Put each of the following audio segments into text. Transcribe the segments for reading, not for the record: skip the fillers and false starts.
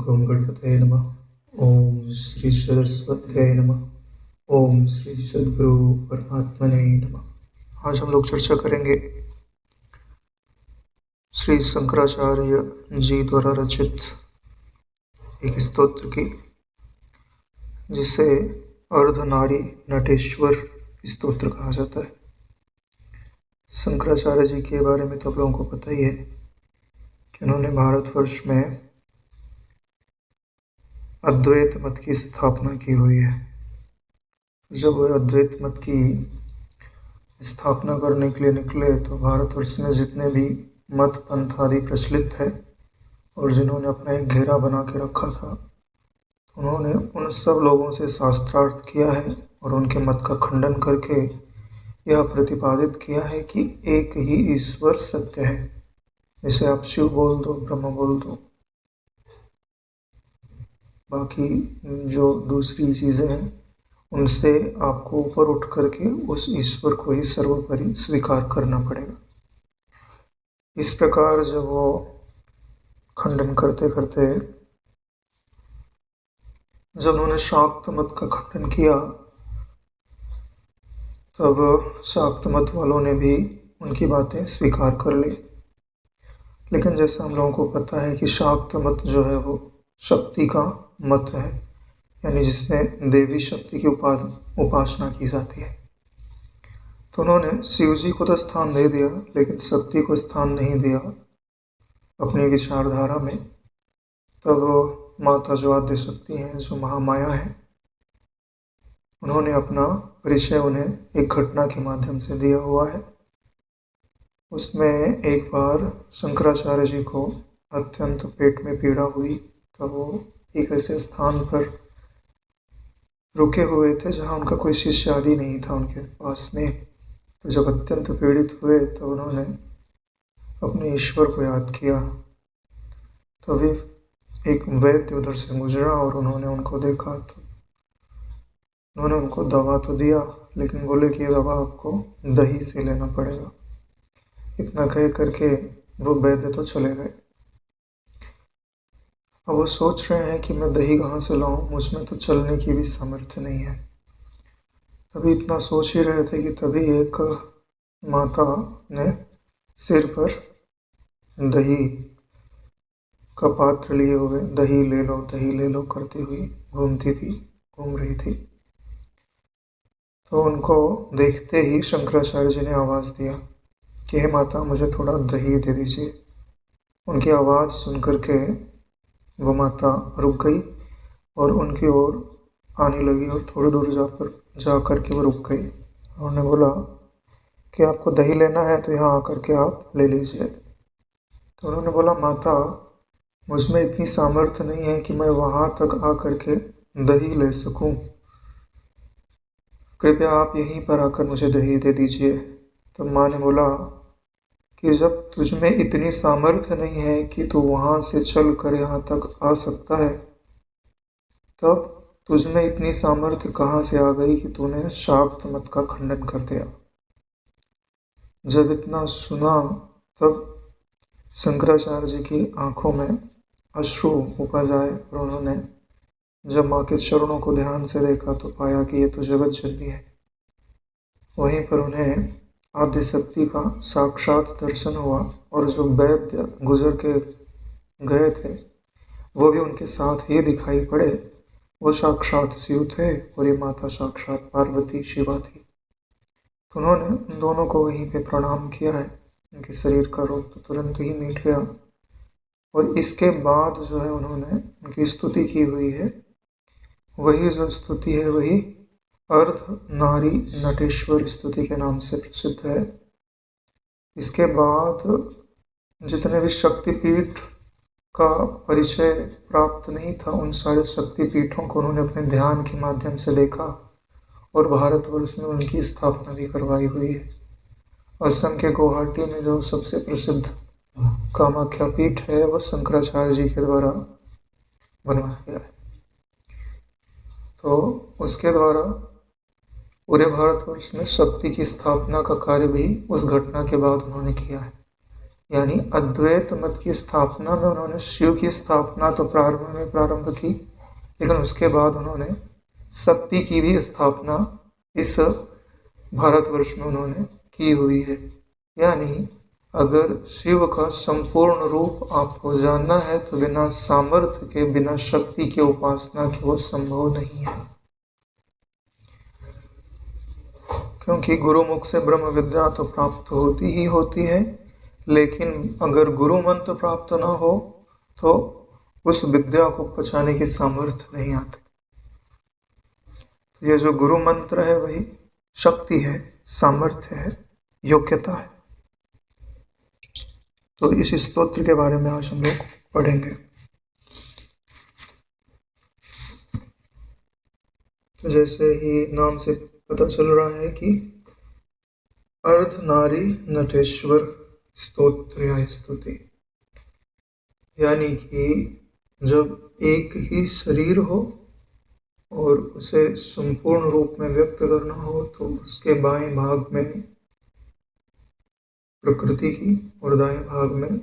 गं गणपतये नमः। ओम श्री सरस्वत्यै नमः। ओम श्री सद्गुरु परमात्मने नमः। आज हम लोग चर्चा करेंगे श्री शंकराचार्य जी द्वारा रचित एक स्तोत्र की, जिसे अर्धनारी नटेश्वर स्तोत्र कहा जाता है। शंकराचार्य जी के बारे में तो आप लोगों को पता ही है कि उन्होंने भारतवर्ष में अद्वैत मत की स्थापना की हुई है। जब वह अद्वैत मत की स्थापना करने के लिए निकले तो भारतवर्ष में जितने भी मत पंथ आदि प्रचलित है और जिन्होंने अपना एक घेरा बना के रखा था, उन्होंने उन सब लोगों से शास्त्रार्थ किया है और उनके मत का खंडन करके यह प्रतिपादित किया है कि एक ही ईश्वर सत्य है। जैसे आप शिव बोल दो, ब्रह्म बोल दो, बाकी जो दूसरी चीज़ें हैं उनसे आपको ऊपर उठ करके उस ईश्वर को ही सर्वोपरि स्वीकार करना पड़ेगा। इस प्रकार जब वो खंडन करते करते जब उन्होंने शाक्त मत का खंडन किया, तब शाक्त मत वालों ने भी उनकी बातें स्वीकार कर ली। लेकिन जैसा हम लोगों को पता है कि शाक्त मत जो है वो शक्ति का मत है, यानी जिसमें देवी शक्ति की उपासना की जाती है। तो उन्होंने शिव जी को तो स्थान दे दिया, लेकिन शक्ति को स्थान नहीं दिया अपनी विचारधारा में। तब माता जो आद्य शक्ति है, जो महामाया है, उन्होंने अपना परिचय उन्हें एक घटना के माध्यम से दिया हुआ है। उसमें एक बार शंकराचार्य जी को अत्यंत पेट में पीड़ा हुई, तब वो एक ऐसे स्थान पर रुके हुए थे जहाँ उनका कोई शिष्य आदि नहीं था उनके पास में। तो जब अत्यंत पीड़ित हुए तो उन्होंने अपने ईश्वर को याद किया। तभी एक वैद्य उधर से गुजरा और उन्होंने उनको देखा, तो उन्होंने उनको दवा तो दिया, लेकिन बोले कि ये दवा आपको दही से लेना पड़ेगा। इतना कह करके वो वैद्य तो चले गए। अब वो सोच रहे हैं कि मैं दही कहाँ से लाऊं, मुझ में तो चलने की भी सामर्थ्य नहीं है। तभी इतना सोच ही रहे थे कि तभी एक माता ने सिर पर दही का पात्र लिए हुए दही ले लो करती हुई घूम रही थी। तो उनको देखते ही शंकराचार्य जी ने आवाज़ दिया कि हे माता, मुझे थोड़ा दही दे दीजिए। उनकी आवाज़ सुन करके वो माता रुक गई और उनकी ओर आने लगी और थोड़ी दूर जा कर के वो रुक गई। उन्होंने बोला कि आपको दही लेना है तो यहाँ आकर के आप ले लीजिए। तो उन्होंने बोला, माता, मुझमें इतनी सामर्थ्य नहीं है कि मैं वहाँ तक आकर के दही ले सकूं। कृपया आप यहीं पर आकर मुझे दही दे दीजिए। तो माँ ने बोला कि जब तुझमें इतनी सामर्थ्य नहीं है कि तू वहाँ से चल कर यहाँ तक आ सकता है, तब तुझमें इतनी सामर्थ्य कहाँ से आ गई कि तूने शाक्त मत का खंडन कर दिया। जब इतना सुना तब शंकराचार्य जी की आंखों में अश्रु उपज आए और उन्होंने जब माँ के चरणों को ध्यान से देखा तो पाया कि ये तो जगत जननी है। वहीं पर उन्हें आद्य शक्ति का साक्षात दर्शन हुआ और जो वैद्य गुजर के गए थे वो भी उनके साथ ही दिखाई पड़े। वो साक्षात शिव थे और ये माता साक्षात पार्वती शिवा थी। तो उन्होंने उन दोनों को वहीं पे प्रणाम किया है। उनके शरीर का रोग तो तुरंत ही मिट गया और इसके बाद जो है उन्होंने उनकी स्तुति की हुई है। वही जो स्तुति है वही अर्धनारी नटेश्वर स्तुति के नाम से प्रसिद्ध है। इसके बाद जितने भी शक्तिपीठ का परिचय प्राप्त नहीं था, उन सारे शक्तिपीठों को उन्होंने अपने ध्यान के माध्यम से देखा और भारतवर्ष में उनकी स्थापना भी करवाई हुई है। असम के गुवाहाटी में जो सबसे प्रसिद्ध कामाख्या पीठ है वह शंकराचार्य जी के द्वारा बनवाया गया है। तो उसके द्वारा पूरे भारतवर्ष में शक्ति की स्थापना का कार्य भी उस घटना के बाद उन्होंने किया है। यानी अद्वैत मत की स्थापना में उन्होंने शिव की स्थापना तो प्रारंभ की, लेकिन उसके बाद उन्होंने शक्ति की भी स्थापना इस भारतवर्ष में उन्होंने की हुई है। यानी अगर शिव का संपूर्ण रूप आपको जानना है तो बिना सामर्थ्य के, बिना शक्ति के उपासना के वो संभव नहीं है। क्योंकि गुरुमुख से ब्रह्म विद्या तो प्राप्त होती ही होती है, लेकिन अगर गुरु मंत्र प्राप्त ना हो तो उस विद्या को पचाने की सामर्थ्य नहीं आती। तो ये जो गुरु मंत्र है वही शक्ति है, सामर्थ्य है, योग्यता है। तो इस स्तोत्र के बारे में आज हम लोग पढ़ेंगे। तो जैसे ही नाम से पता चल रहा है कि अर्धनारी नटेश्वर स्तोत्र स्तुति, यानी कि जब एक ही शरीर हो और उसे संपूर्ण रूप में व्यक्त करना हो तो उसके बाएं भाग में प्रकृति की और दाएं भाग में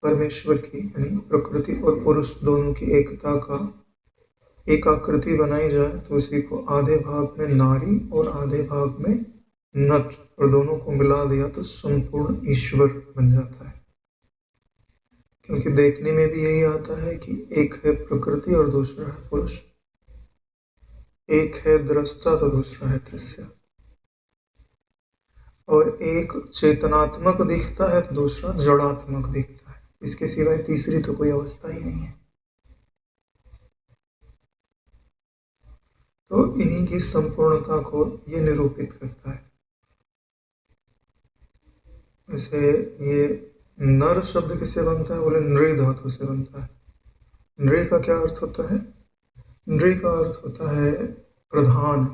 परमेश्वर की, यानी प्रकृति और पुरुष दोनों की एकता का एक आकृति बनाई जाए तो उसी को आधे भाग में नारी और आधे भाग में नट और दोनों को मिला दिया तो संपूर्ण ईश्वर बन जाता है। क्योंकि देखने में भी यही आता है कि एक है प्रकृति और दूसरा है पुरुष, एक है दृष्टा तो दूसरा है दृश्य, और एक चेतनात्मक दिखता है तो दूसरा जड़ात्मक दिखता है। इसके सिवाय तीसरी तो कोई अवस्था ही नहीं है। तो इन्हीं की संपूर्णता को ये निरूपित करता है। जैसे ये नर शब्द किससे बनता है, बोले नृ धातु से बनता है। नृ का क्या अर्थ होता है? नृ का अर्थ होता है प्रधान।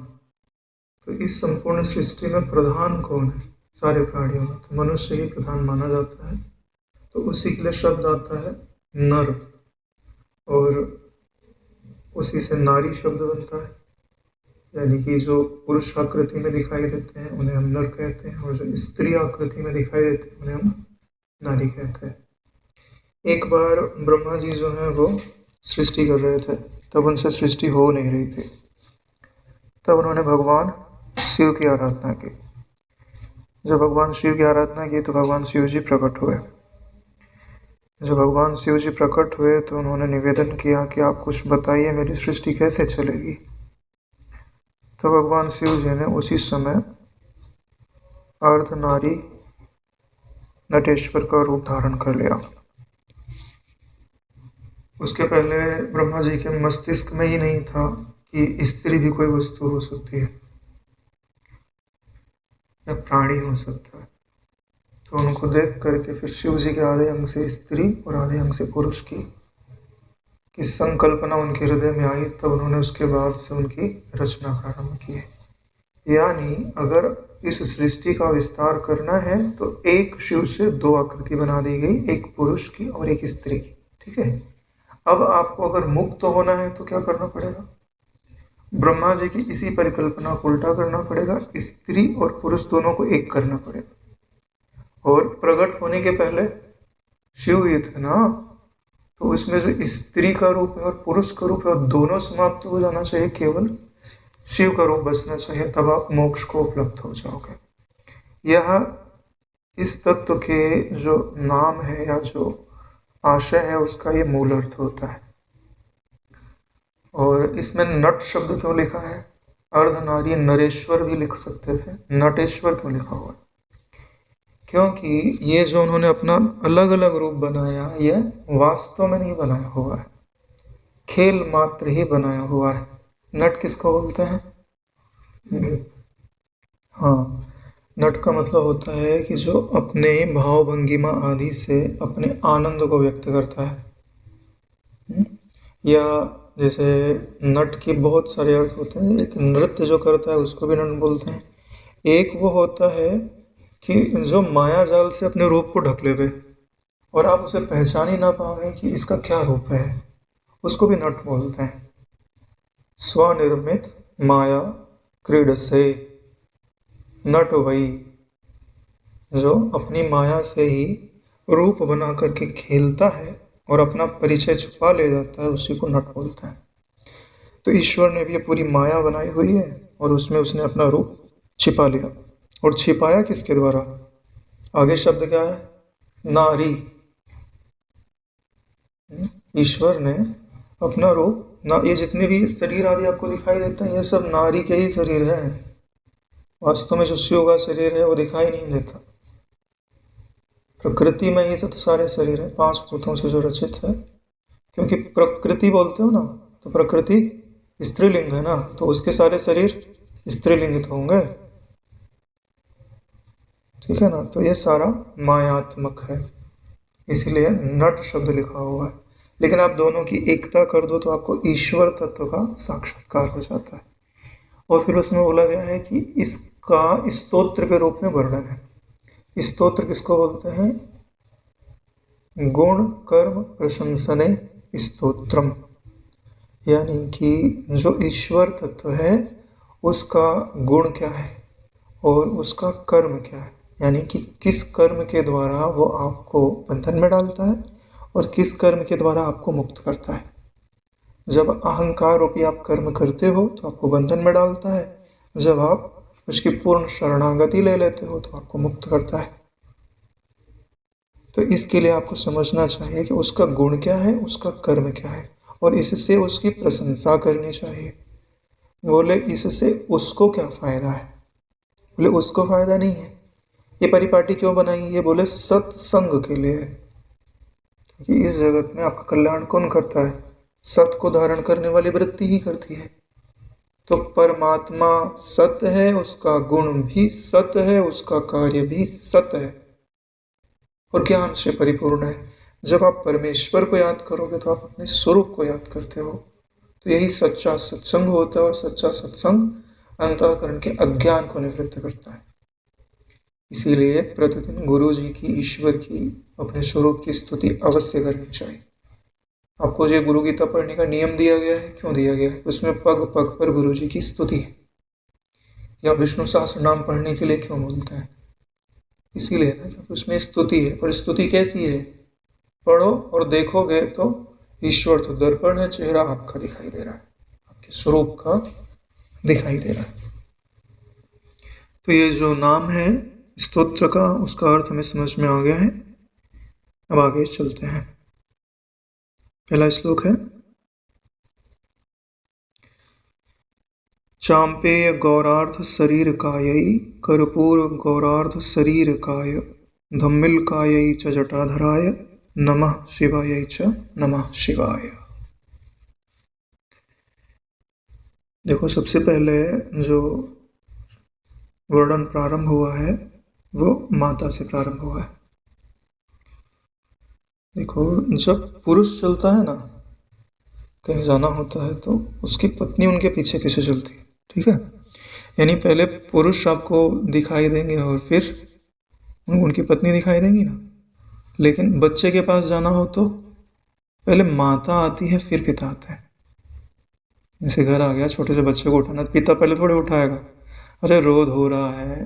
तो इस संपूर्ण सृष्टि में प्रधान कौन है? सारे प्राणियों में तो मनुष्य ही प्रधान माना जाता है। तो उसी के लिए शब्द आता है नर, और उसी से नारी शब्द बनता है। यानी कि जो पुरुष आकृति में दिखाई देते हैं उन्हें हम नर कहते हैं, और जो स्त्री आकृति में दिखाई देते हैं उन्हें हम नारी कहते हैं। एक बार ब्रह्मा जी जो हैं वो सृष्टि कर रहे थे, तब उनसे सृष्टि हो नहीं रही थी। तब उन्होंने भगवान शिव की आराधना की। जब भगवान शिव की आराधना की तो भगवान शिव जी प्रकट हुए। जब भगवान शिव जी प्रकट हुए तो उन्होंने निवेदन किया कि आप कुछ बताइए, मेरी सृष्टि कैसे चलेगी। तो भगवान शिव जी ने उसी समय अर्धनारी नटेश्वर का रूप धारण कर लिया। उसके पहले ब्रह्मा जी के मस्तिष्क में ही नहीं था कि स्त्री भी कोई वस्तु हो सकती है या प्राणी हो सकता है। तो उनको देख करके फिर शिव जी के आधे अंग से स्त्री और आधे अंग से पुरुष की संकल्पना उनके हृदय में आई। तब उन्होंने उसके बाद से उनकी रचना प्रारंभ की है। यानी अगर इस सृष्टि का विस्तार करना है तो एक शिव से दो आकृति बना दी गई, एक पुरुष की और एक स्त्री की। ठीक है। अब आपको अगर मुक्त होना है तो क्या करना पड़ेगा? ब्रह्मा जी की इसी परिकल्पना को उल्टा करना पड़ेगा, स्त्री और पुरुष दोनों को एक करना पड़ेगा। और प्रकट होने के पहले शिव ही थे ना, तो उसमें जो स्त्री का रूप है और पुरुष का रूप है और दोनों समाप्त हो जाना चाहिए, केवल शिव का रूप बचना चाहिए, तब आप मोक्ष को उपलब्ध हो जाओगे। यह इस तत्व के जो नाम है या जो आशय है उसका ये मूल अर्थ होता है। और इसमें नट शब्द क्यों लिखा है? अर्धनारी नरेश्वर भी लिख सकते थे, नटेश्वर क्यों लिखा हुआ है? क्योंकि ये जो उन्होंने अपना अलग अलग रूप बनाया, यह वास्तव में नहीं बनाया हुआ है, खेल मात्र ही बनाया हुआ है। नट किसको बोलते हैं? हाँ, नट का मतलब होता है कि जो अपने भाव भंगिमा आदि से अपने आनंद को व्यक्त करता है। या जैसे नट के बहुत सारे अर्थ होते हैं। एक नृत्य जो करता है उसको भी नट बोलते हैं। एक वो होता है कि जो माया जाल से अपने रूप को ढक लेवे और आप उसे पहचान ही ना पावे कि इसका क्या रूप है, उसको भी नट बोलते हैं। स्वनिर्मित माया क्रीड से नट वही जो अपनी माया से ही रूप बना करके खेलता है और अपना परिचय छुपा ले जाता है, उसी को नट बोलते हैं। तो ईश्वर ने भी ये पूरी माया बनाई हुई है और उसमें उसने अपना रूप छिपा लिया। और छिपाया किसके द्वारा? आगे शब्द क्या है? नारी। ईश्वर ने अपना रूप ना, ये जितने भी शरीर आदि आपको दिखाई देते हैं ये सब नारी के ही शरीर है। वास्तव में जो शिव का शरीर है वो दिखाई नहीं देता। प्रकृति में ही सब सारे शरीर है, 5 भूतों से जो रचित है। क्योंकि प्रकृति बोलते हो ना, तो प्रकृति स्त्रीलिंग है ना, तो उसके सारे शरीर स्त्रीलिंग तो होंगे, ठीक है ना। तो ये सारा मायात्मक है, इसीलिए नट शब्द लिखा हुआ है। लेकिन आप दोनों की एकता कर दो तो आपको ईश्वर तत्व का साक्षात्कार हो जाता है। और फिर उसमें बोला गया है कि इसका स्तोत्र के रूप में वर्णन है। स्तोत्र किसको बोलते हैं? गुण कर्म प्रशंसने स्तोत्रम, यानी कि जो ईश्वर तत्व है उसका गुण क्या है और उसका कर्म क्या है, यानी कि किस कर्म के द्वारा वो आपको बंधन में डालता है और किस कर्म के द्वारा आपको मुक्त करता है। जब अहंकार रूपी आप कर्म करते हो तो आपको बंधन में डालता है, जब आप उसकी पूर्ण शरणागति ले लेते हो तो आपको मुक्त करता है। तो इसके लिए आपको समझना चाहिए कि उसका गुण क्या है, उसका कर्म क्या है, और इससे उसकी प्रशंसा करनी चाहिए। बोले इससे उसको क्या फायदा है? बोले उसको फायदा नहीं है। ये परिपाटी क्यों बनाई? ये बोले सत्संग के लिए है, क्योंकि इस जगत में आपका कल्याण कौन करता है? सत को धारण करने वाली वृत्ति ही करती है। तो परमात्मा सत्य है, उसका गुण भी सत्य है, उसका कार्य भी सत्य है और ज्ञान से परिपूर्ण है। जब आप परमेश्वर को याद करोगे तो आप अपने स्वरूप को याद करते हो। तो यही सच्चा सत्संग होता है और सच्चा सत्संग अंतःकरण के अज्ञान को निवृत्त करता है। इसीलिए प्रतिदिन गुरु जी की, ईश्वर की, अपने स्वरूप की स्तुति अवश्य करनी चाहिए। आपको जो गुरु गीता पढ़ने का नियम दिया गया है, क्यों दिया गया है? उसमें पग पग पर गुरु जी की स्तुति है। या विष्णु सहस्त्र नाम पढ़ने के लिए क्यों बोलते हैं? इसीलिए ना, क्योंकि उसमें स्तुति है। और स्तुति कैसी है? पढ़ो और देखोगे तो ईश्वर तो दर्पण है, चेहरा आपका दिखाई दे रहा है, आपके स्वरूप का दिखाई दे रहा है। तो ये जो नाम है स्तोत्र का, उसका अर्थ हमें समझ में आ गया है। अब आगे चलते हैं। पहला श्लोक है, चांपेय गौरार्ध शरीर कायै कर्पूर गौरार्ध शरीर काय धम्मिल कायै च जटाधराय नमः शिवाय च नमः शिवाय। देखो, सबसे पहले जो वर्णन प्रारंभ हुआ है वो माता से प्रारंभ हुआ है। देखो, जब पुरुष चलता है ना, कहीं जाना होता है तो उसकी पत्नी उनके पीछे पीछे चलती है, ठीक है। यानी पहले पुरुष आपको दिखाई देंगे और फिर उनकी पत्नी दिखाई देंगी ना। लेकिन बच्चे के पास जाना हो तो पहले माता आती है फिर पिता आता है। जैसे घर आ गया, छोटे से बच्चे को उठाना, पिता पहले थोड़े उठाएगा। अरे रोध हो रहा है,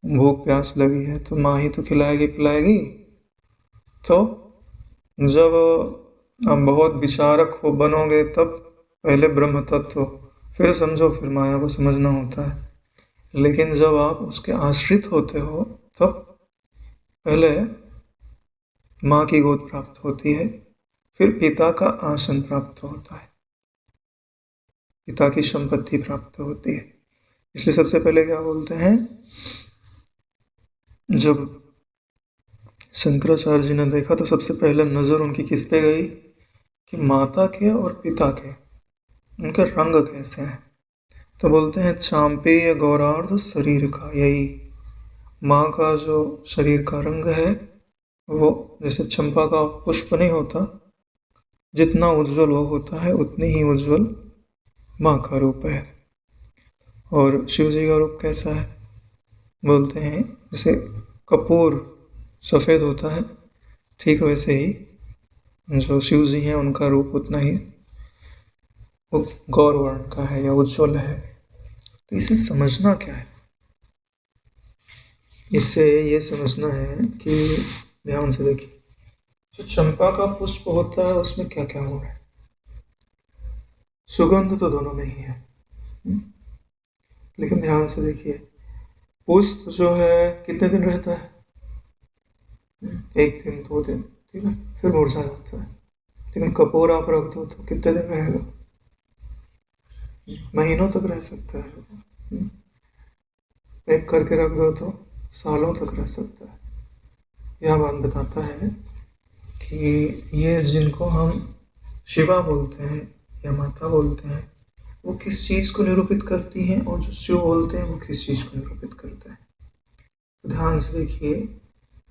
भूख प्यास लगी है, तो माँ ही तो खिलाएगी पिलाएगी। तो जब आप बहुत विचारक हो बनोगे तब पहले ब्रह्म तत्व, फिर समझो, फिर माया को समझना होता है। लेकिन जब आप उसके आश्रित होते हो तब पहले माँ की गोद प्राप्त होती है, फिर पिता का आसन प्राप्त होता है, पिता की संपत्ति प्राप्त होती है। इसलिए सबसे पहले क्या बोलते हैं, जब शंकराचार्य जी ने देखा तो सबसे पहले नज़र उनकी किस पे गई कि माता के और पिता के, उनके रंग कैसे हैं। तो बोलते हैं चांपेय गौरार्ध शरीर का, यही माँ का जो शरीर का रंग है वो जैसे चंपा का पुष्प नहीं होता, जितना उज्जवल वो होता है उतनी ही उज्जवल माँ का रूप है। और शिव जी का रूप कैसा है? बोलते हैं जैसे कपूर सफ़ेद होता है, ठीक वैसे ही जो शिव जी हैं उनका रूप उतना ही गौर वर्ण का है या उज्जवल है। तो इसे समझना क्या है? इससे ये समझना है कि ध्यान से देखिए, जो चंपा का पुष्प होता है उसमें क्या क्या गुण है? सुगंध तो दोनों में ही है। हम्म? लेकिन ध्यान से देखिए, पुष्प जो है कितने दिन रहता है? एक दिन, दो दिन, ठीक है, फिर मुरझा जाता है। लेकिन कपूर आप रख दो तो कितने दिन रहेगा? महीनों तक रह सकता है। पैक करके रख दो तो सालों तक रह सकता है। यह बात बताता है कि ये जिनको हम शिवा बोलते हैं या माता बोलते हैं, वो किस चीज़ को निरूपित करती हैं, और जो शिव बोलते हैं वो किस चीज़ को निरूपित करते हैं। तो ध्यान से देखिए,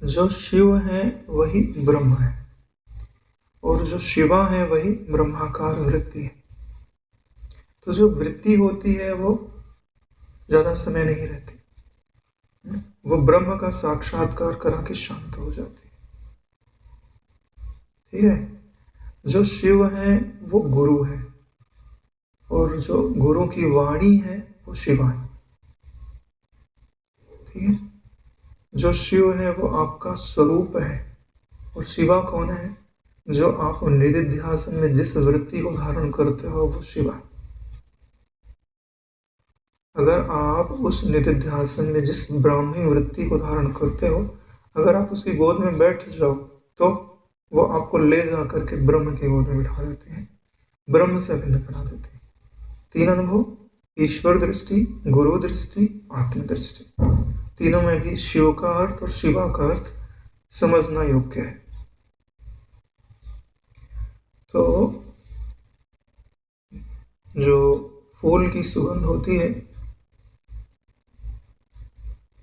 जो शिव है वही ब्रह्म है, और जो शिवा है वही ब्रह्माकार वृत्ति है। तो जो वृत्ति होती है वो ज़्यादा समय नहीं रहती, वो ब्रह्म का साक्षात्कार करा के शांत हो जाती है। ठीक है, जो शिव है वो गुरु है, और जो गुरु की वाणी है वो शिवा है। ठीक है, जो शिव है वो आपका स्वरूप है, और शिवा कौन है? जो आप निधिध्यासन में जिस वृत्ति को धारण करते हो वो शिवा है। अगर आप उस निधिध्यासन में जिस ब्राह्मी वृत्ति को धारण करते हो, अगर आप उसकी गोद में बैठ जाओ तो वो आपको ले जा करके ब्रह्म की गोद में बिठा देते हैं, ब्रह्म से अभिन्न करा देते हैं। तीन अनुभव, ईश्वर दृष्टि, गुरु दृष्टि, आत्मदृष्टि, तीनों में भी शिव का अर्थ और शिवा का अर्थ समझना योग्य है। तो जो फूल की सुगंध होती है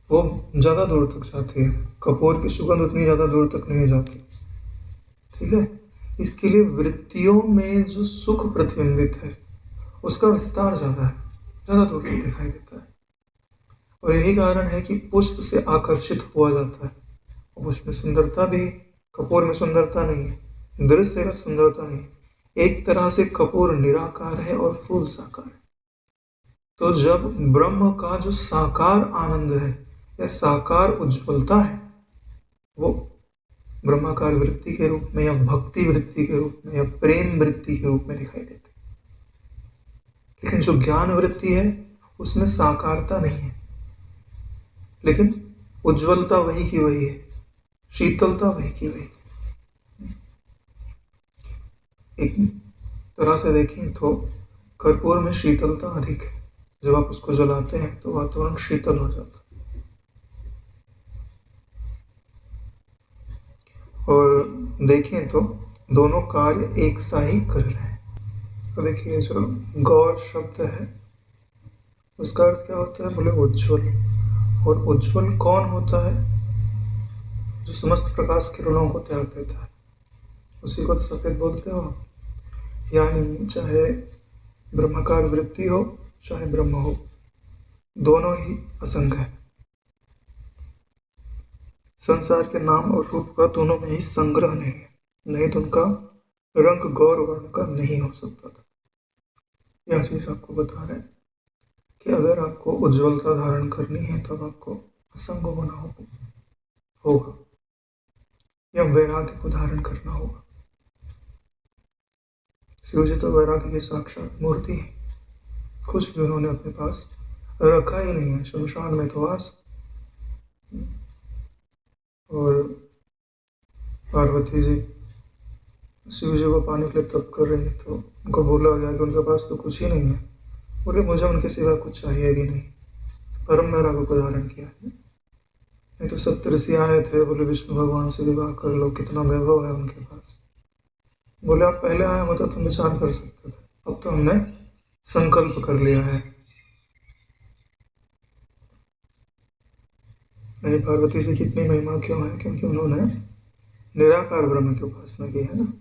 वो ज़्यादा दूर तक जाती है, कपूर की सुगंध उतनी ज़्यादा दूर तक नहीं जाती। ठीक है, इसके लिए वृत्तियों में जो सुख प्रतिबिंबित है उसका विस्तार ज़्यादा है, ज़्यादा दूर तक दिखाई देता है, और यही कारण है कि पुष्प से आकर्षित हुआ जाता है। और उसमें सुंदरता भी, कपूर में सुंदरता नहीं है, दृश्य का सुंदरता नहीं है। एक तरह से कपूर निराकार है और फूल साकार है। तो जब ब्रह्म का जो साकार आनंद है या साकार उज्ज्वलता है वो ब्रह्माकार वृत्ति के रूप में या भक्ति वृत्ति के रूप में या प्रेम वृत्ति के रूप में दिखाई देती है। लेकिन जो ज्ञान वृत्ति है उसमें साकारता नहीं है, लेकिन उज्ज्वलता वही की वही है, शीतलता वही की वही। एक तरह से देखें तो कर्पूर में शीतलता अधिक है, जब आप उसको जलाते हैं तो वातावरण शीतल हो जाता है। और देखें तो दोनों कार्य एक सा ही कर रहे हैं। तो देखिए, जो गौर शब्द है उसका अर्थ क्या होता है? बोले उज्ज्वल। और उज्ज्वल कौन होता है? जो समस्त प्रकाश किरणों को त्याग देता है, उसी को तो सफेद बोलते हो। यानी चाहे ब्रह्माकार वृत्ति हो चाहे ब्रह्म हो, दोनों ही असंग है। संसार के नाम और रूप का दोनों में ही संग्रह नहीं है, नहीं तो उनका रंग गौर वर्ण का नहीं हो सकता था। यह चीज आपको बता रहे हैं कि अगर आपको उज्ज्वलता धारण करनी है तब आपको असंग होना होगा या वैराग्य को धारण करना होगा। शिव जी तो वैराग्य की साक्षात मूर्ति है, कुछ भी उन्होंने अपने पास रखा ही नहीं है, शमशान में तो वास। और पार्वती जी शिव जी को पाने के लिए तप कर रहे हैं तो उनको बोला गया कि उनके पास तो कुछ ही नहीं है। बोले मुझे उनके सिवा कुछ चाहिए भी नहीं, परम वैराग्य को धारण किया है। नहीं तो सप्तऋषि आए थे, बोले विष्णु भगवान से विवाह कर लो, कितना वैभव है उनके पास। बोले आप पहले आए होते तो विचार कर सकते थे, अब तो हमने संकल्प कर लिया है। यानी पार्वती जी की इतनी महिमा क्यों है? क्योंकि उन्होंने निराकार ब्रह्म की उपासना की है ना।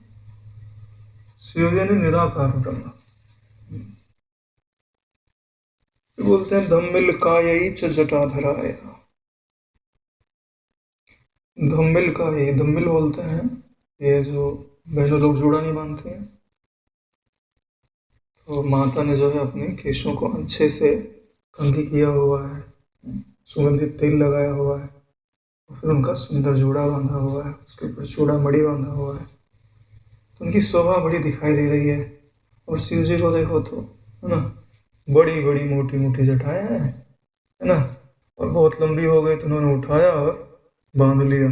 शिव जी ने निराकार ब्रह्म बोलते हैं, धम्मिल कायई च जटाधराय। धम्मिल का ये धम्मिल बोलते हैं, ये जो बहनों लोग जूड़ा नहीं बांधते हैं, तो माता ने जो है अपने केशों को अच्छे से कंघी किया हुआ है, सुगंधित तेल लगाया हुआ है, और फिर उनका सुंदर जोड़ा बांधा हुआ है, उसके ऊपर चूड़ा मणि बांधा हुआ है, तो उनकी शोभा बड़ी दिखाई दे रही है। और शिव जी को देखो तो, है ना, बड़ी बड़ी मोटी मोटी जटाएं हैं, है ना, और बहुत लंबी हो गई तो उन्होंने उठाया और बांध लिया।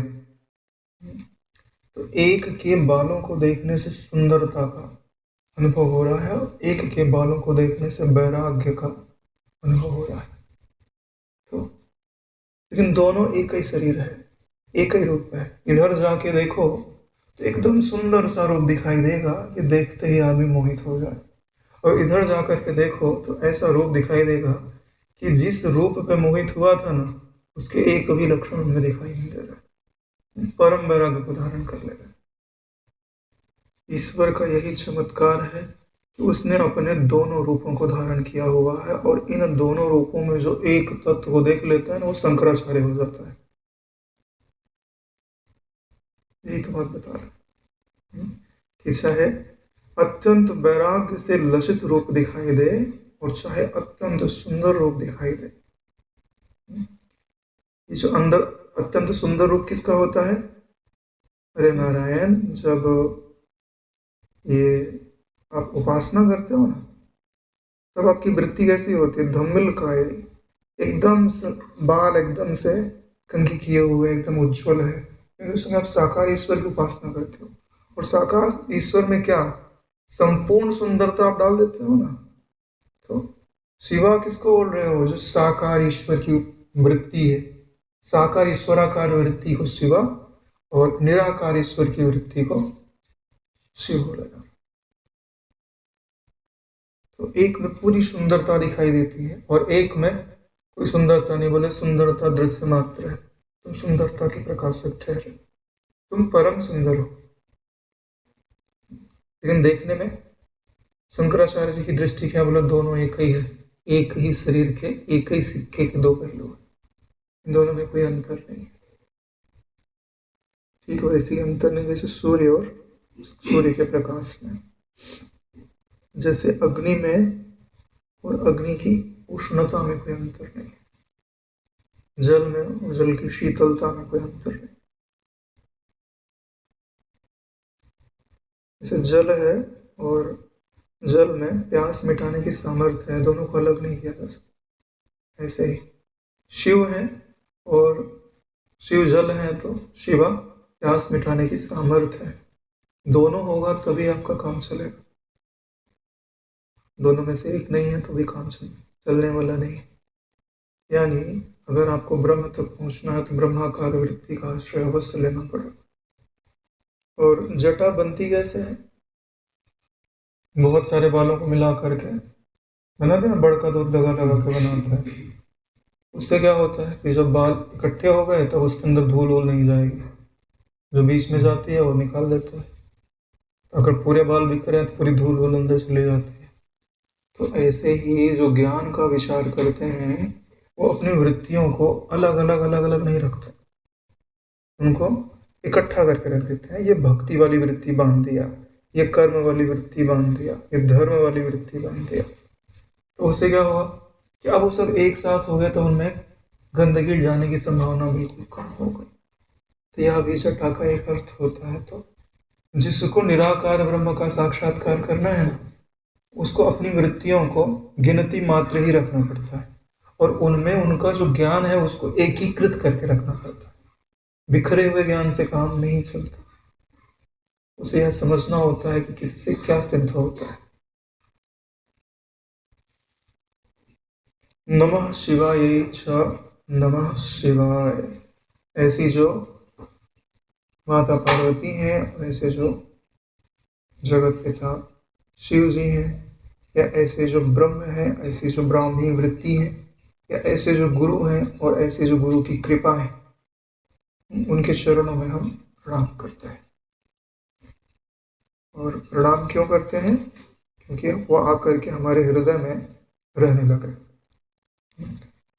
तो एक के बालों को देखने से सुंदरता का अनुभव हो रहा है और एक के बालों को देखने से वैराग्य का अनुभव हो रहा है। तो लेकिन दोनों एक ही शरीर है, एक ही रूप है। इधर जाके देखो तो एकदम सुंदर सा रूप दिखाई देगा कि देखते ही आदमी मोहित हो जाए, और इधर जाकर के देखो तो ऐसा रूप दिखाई देगा कि जिस रूप पे मोहित हुआ था ना, उसके एक भी लक्षण उनमें दिखाई नहीं दे रहा, परम वैराग्य को धारण कर लेगा। ईश्वर का यही चमत्कार है कि उसने अपने दोनों रूपों को धारण किया हुआ है, और इन दोनों रूपों में जो एक तत्व को देख लेता है ना, वो शंकराचार्य हो जाता है। यही तो बात बता रहा हूं कि चाहे अत्यंत वैराग्य से लसित रूप दिखाई दे और चाहे अत्यंत सुंदर रूप दिखाई दे, ये जो अंदर अत्यंत सुंदर रूप किसका होता है? अरे नारायण, जब ये आप उपासना करते हो ना, तब आपकी वृत्ति कैसी होती है? धम्मिल काय, एकदम बाल एकदम से कंघी किए हुए, एकदम उज्जवल है, क्योंकि उसमें आप साकार ईश्वर की उपासना करते हो। और साकार ईश्वर में क्या संपूर्ण सुंदरता आप डाल देते हो ना। तो शिवा किसको बोल रहे हो? जो साकार ईश्वर की वृत्ति है, साकार ईश्वराकार वृत्ति को शिवा, और निराकार ईश्वर की वृत्ति को शिव बोलेगा। तो एक में पूरी सुंदरता दिखाई देती है और एक में कोई सुंदरता नहीं, बोले सुंदरता दृश्य मात्र है, तुम सुंदरता के प्रकाशक ठहरे, तुम परम सुंदर हो। लेकिन देखने में शंकराचार्य जी की दृष्टि क्या? बोला दोनों एक ही है, एक ही शरीर के, एक ही सिक्के के दो पहलू है, इन दोनों में कोई अंतर नहीं। ठीक है, वैसे ही अंतर नहीं जैसे सूर्य और सूर्य के प्रकाश में, जैसे अग्नि में और अग्नि की उष्णता में कोई अंतर नहीं, जल में और जल की शीतलता में कोई अंतर नहीं। जैसे जल है और जल में प्यास मिटाने की सामर्थ्य है, दोनों को अलग नहीं किया जा सकता। ऐसे ही शिव है और शिव जल है, तो शिवा प्यास मिटाने की सामर्थ्य है। दोनों होगा तभी आपका काम चलेगा, दोनों में से एक नहीं है तो भी काम चलने वाला नहीं है। यानी अगर आपको ब्रह्म तक पहुंचना है तो ब्रह्माकार वृत्ति का आश्रय अवश्य लेना पड़ेगा। और जटा बनती कैसे है? बहुत सारे बालों को मिला करके बनाते हैं, बड़का दूध लगा लगा के बनाता है। उससे क्या होता है कि जब बाल इकट्ठे हो गए तब उसके अंदर धूल वूल नहीं जाएगी, जो बीच में जाती है वो निकाल देता है। अगर पूरे बाल बिखरे हैं तो पूरी धूल वूल अंदर चली जाती है। तो ऐसे ही जो ज्ञान का विचार करते हैं वो अपनी वृत्तियों को अलग अलग अलग अलग नहीं रखते, उनको इकट्ठा करके रख देते हैं। ये भक्ति वाली वृत्ति बांध दिया, ये कर्म वाली वृत्ति बांध दिया, ये धर्म वाली वृत्ति बांध दिया। तो उससे क्या हुआ कि अब वो सब एक साथ हो गए तो उनमें गंदगी जाने की संभावना बिल्कुल कम हो गई। तो यह भी जटा का एक अर्थ होता है। तो जिसको निराकार ब्रह्म का साक्षात्कार करना है ना, उसको अपनी वृत्तियों को गिनती मात्र ही रखना पड़ता है, और उनमें उनका जो ज्ञान है उसको एकीकृत करके रखना पड़ता है। बिखरे हुए ज्ञान से काम नहीं चलता, उसे यह समझना होता है कि किसी से क्या सिद्ध होता है। नमः शिवाय च नमः शिवाय। ऐसी जो माता पार्वती हैं, ऐसे जो जगत पिता शिव जी हैं, या ऐसे जो ब्रह्म है, ऐसी जो ब्राह्मी वृत्ति है, या ऐसे जो गुरु हैं और ऐसे जो गुरु की कृपा है, उनके चरणों में हम प्रणाम करते हैं। और प्रणाम क्यों करते हैं? क्योंकि वो आकर के हमारे हृदय में रहने लगे।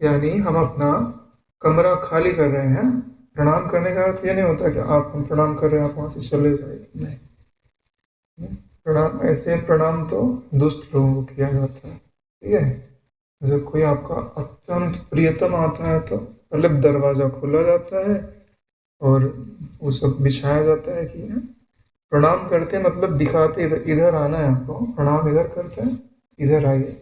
यानी हम अपना कमरा खाली कर रहे हैं। प्रणाम करने का अर्थ ये नहीं होता कि आप हम प्रणाम कर रहे हैं आप वहां से चले जाइए, नहीं। प्रणाम ऐसे प्रणाम तो दुष्ट लोगों को किया जाता है, ठीक है। जब कोई आपका अत्यंत प्रियतम आता है तो पहले दरवाजा खोला जाता है, और वो सब बिछाया जाता है कि प्रणाम करते हैं, मतलब दिखाते इधर इधर आना है आपको, प्रणाम इधर करते हैं, इधर आइए।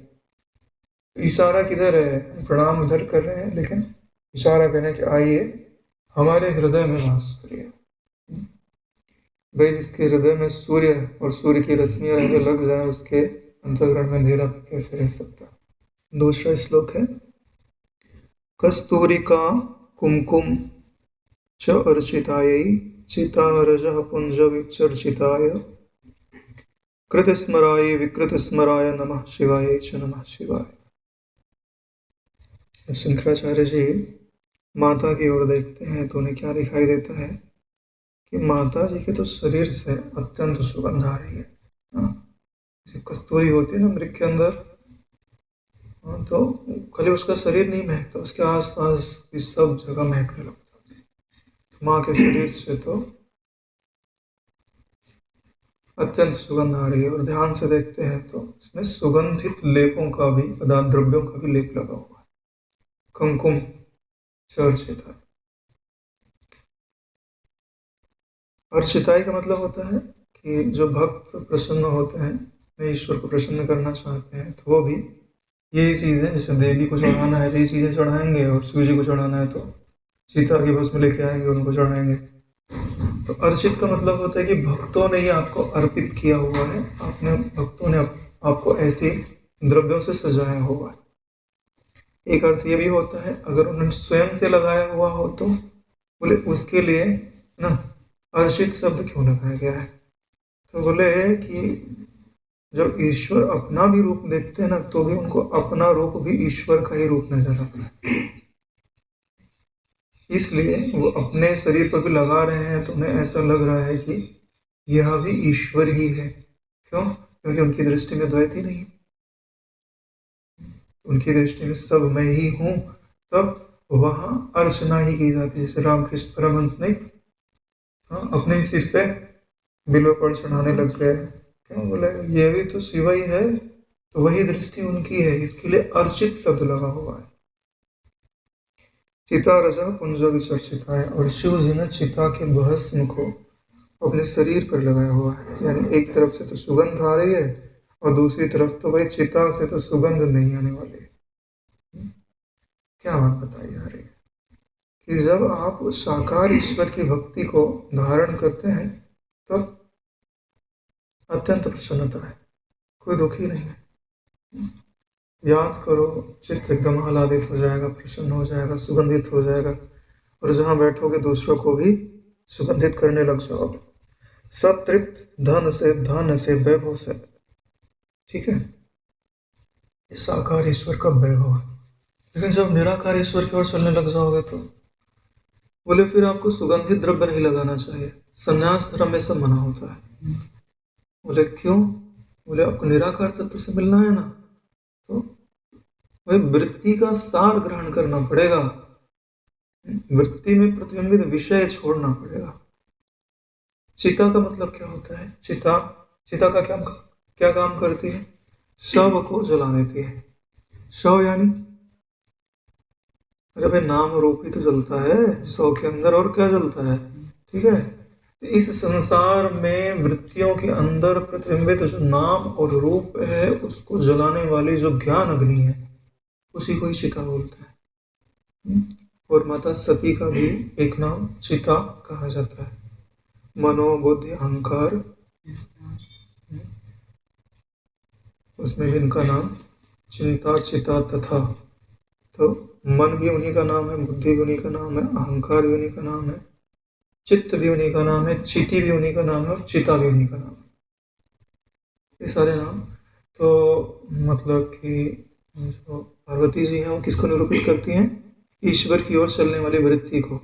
इशारा किधर है, प्रणाम इधर कर रहे हैं लेकिन इशारा करें कि आइए हमारे हृदय में वास करिए। भाई जिसके हृदय में सूर्य और सूर्य की रश्मियां रहने लग जाए, उसके अंतःकरण में अंधेरा कैसे रह सकता। दूसरा श्लोक है, कस्तूरिका कुमकुम च अर्चितायै चितारजः पुंज विचर्चिताय कृतस्मराय विकृतस्मराय नमः शिवाय च नमः शिवाय। शंकराचार्य जी माता की ओर देखते हैं तो उन्हें क्या दिखाई देता है कि माता जी के तो शरीर से अत्यंत सुगंध आ रही है। जैसे कस्तूरी होती है ना मृग के अंदर, तो खाली उसका शरीर नहीं महकता, उसके आसपास भी सब जगह महकने लगता है। तो माँ के शरीर से तो अत्यंत सुगंध आ रही है। और ध्यान से देखते हैं तो इसमें सुगंधित लेपों का भी, पदार्थ द्रव्यों का भी लेप लगा हुआ है। कुमकुम अर्चिता, अर्चिताई का मतलब होता है कि जो भक्त प्रसन्न होते हैं, वे ईश्वर को प्रसन्न करना चाहते हैं, तो वो भी यही चीज़ें, जैसे देवी को चढ़ाना है तो ये चीज़ें चढ़ाएंगे, और शिव जी को चढ़ाना है तो सीता की भस्म लेके आएंगे, उनको चढ़ाएंगे। तो अर्चित का मतलब होता है कि भक्तों ने ही आपको अर्पित किया हुआ है, आपने भक्तों ने आपको ऐसे द्रव्यों से सजाया हुआ है। एक अर्थ ये भी होता है, अगर उन्होंने स्वयं से लगाया हुआ हो तो बोले उसके लिए ना अर्चित शब्द क्यों लगाया गया है, तो बोले कि जब ईश्वर अपना भी रूप देखते हैं ना, तो भी उनको अपना रूप भी ईश्वर का ही रूप नजर आता है, इसलिए वो अपने शरीर पर भी लगा रहे हैं तो उन्हें ऐसा लग रहा है कि यह भी ईश्वर ही है। क्यों? क्योंकि उनकी दृष्टि में द्वैत ही नहीं, उनकी दृष्टि में सब मैं ही हूँ, तब वहाँ अर्चना ही की जाती है। जैसे रामकृष्ण परमहंस ने अपने ही सिर पे बिल्व पर चढ़ाने लग गए, क्यों? बोले ये भी तो शिव ही है, तो वही दृष्टि उनकी है, इसके लिए अर्चित शब्द लगा हुआ है। चिता रजा पुंज विचर्चिता है, और शिव जी ने चिता के भस्म को अपने शरीर पर लगाया हुआ है, यानी एक तरफ से तो सुगंध आ रही है और दूसरी तरफ तो भाई चिता से तो सुगंध नहीं आने वाली है। क्या बात बताई जा रही है कि जब आप साकार ईश्वर की भक्ति को धारण करते हैं तब अत्यंत प्रसन्नता है, कोई दुखी नहीं है। याद करो, चित्त एकदम आह्लादित हो जाएगा, प्रसन्न हो जाएगा, सुगंधित हो जाएगा, और जहाँ बैठोगे दूसरों को भी सुगंधित करने लग जाओगे, सब तृप्त, धन से वैभव से। ठीक है, इस साकार ईश्वर का वैभव है। लेकिन जब निराकार ईश्वर की ओर चलने लग जाओगे तो बोले फिर आपको सुगंधित द्रव्य नहीं लगाना चाहिए, संन्यास धर्म में सब मना होता है। बोले क्यों? बोले आपको निराकार तत्व से मिलना है ना, तो भाई वृत्ति का सार ग्रहण करना पड़ेगा, वृत्ति में प्रतिबिंबित विषय छोड़ना पड़ेगा। चिता का मतलब क्या होता है? चिता का क्या काम करती है? शव को जला देती है। शव यानी अरे भाई नाम रूप ही तो जलता है शव के अंदर, और क्या जलता है? ठीक है, तो इस संसार में वृत्तियों के अंदर प्रतिबिंबित जो नाम और रूप है, उसको जलाने वाली जो ज्ञान अग्नि है, उसी को ही चिता बोलते हैं। और माता सती का भी एक नाम चिता कहा जाता है। मनोबुद्धि अहंकार, उसमें भी इनका नाम चिंता चिता तथा। तो मन भी उन्हीं का नाम है, बुद्धि भी उन्हीं का नाम है, अहंकार भी उन्हीं का नाम है, चित्त भी उन्हीं का नाम है, चिति भी उन्हीं का नाम है, और चिता भी उन्हीं का नाम है। ये सारे नाम तो मतलब कि जो पार्वती जी हैं वो किसको निरूपित करती हैं? ईश्वर की ओर चलने वाली वृत्ति को।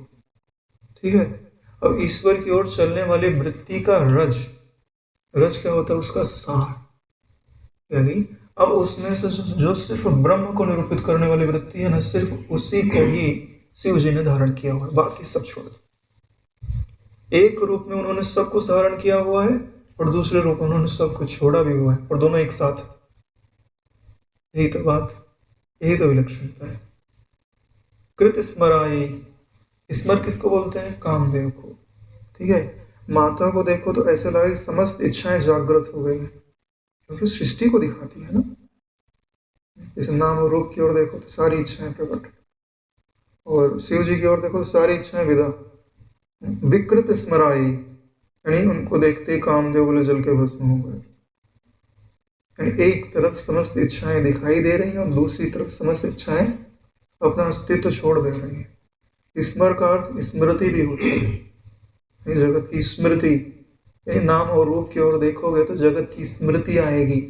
ठीक है, अब ईश्वर की ओर चलने वाली वृत्ति का रज क्या होता है? उसका सार, यानी अब उसमें से जो सिर्फ ब्रह्म को निरूपित करने वाली वृत्ति है ना, सिर्फ उसी को ही शिव जी ने धारण किया हुआ है, बाकी सब छोड़ दो। एक रूप में उन्होंने सब कुछ धारण किया हुआ है और दूसरे रूप में उन्होंने सब कुछ छोड़ा भी हुआ है, और दोनों एक साथ। यही तो बात, यही तो विलक्षणता है। कृत स्मराई, स्मर किसको बोलते हैं? कामदेव को। ठीक है, माता को देखो तो ऐसे लगे समस्त इच्छाएं जागृत हो गई हैं, क्योंकि सृष्टि को दिखाती है ना। इस नाम और रूप की ओर देखो तो सारी इच्छाएं प्रकट, और शिव जी की ओर देखो तो सारी इच्छाएं विदा। विकृत स्मराई, यानी उनको देखते ही कामदेव बोले जल के भस्म हो गए। यानी एक तरफ समस्त इच्छाएं दिखाई दे रही हैं और दूसरी तरफ समस्त इच्छाएं अपना अस्तित्व छोड़ दे रही हैं। स्मर का अर्थ स्मृति भी होता है, जगत की स्मृति। यानी नाम और रूप की ओर देखोगे तो जगत की स्मृति आएगी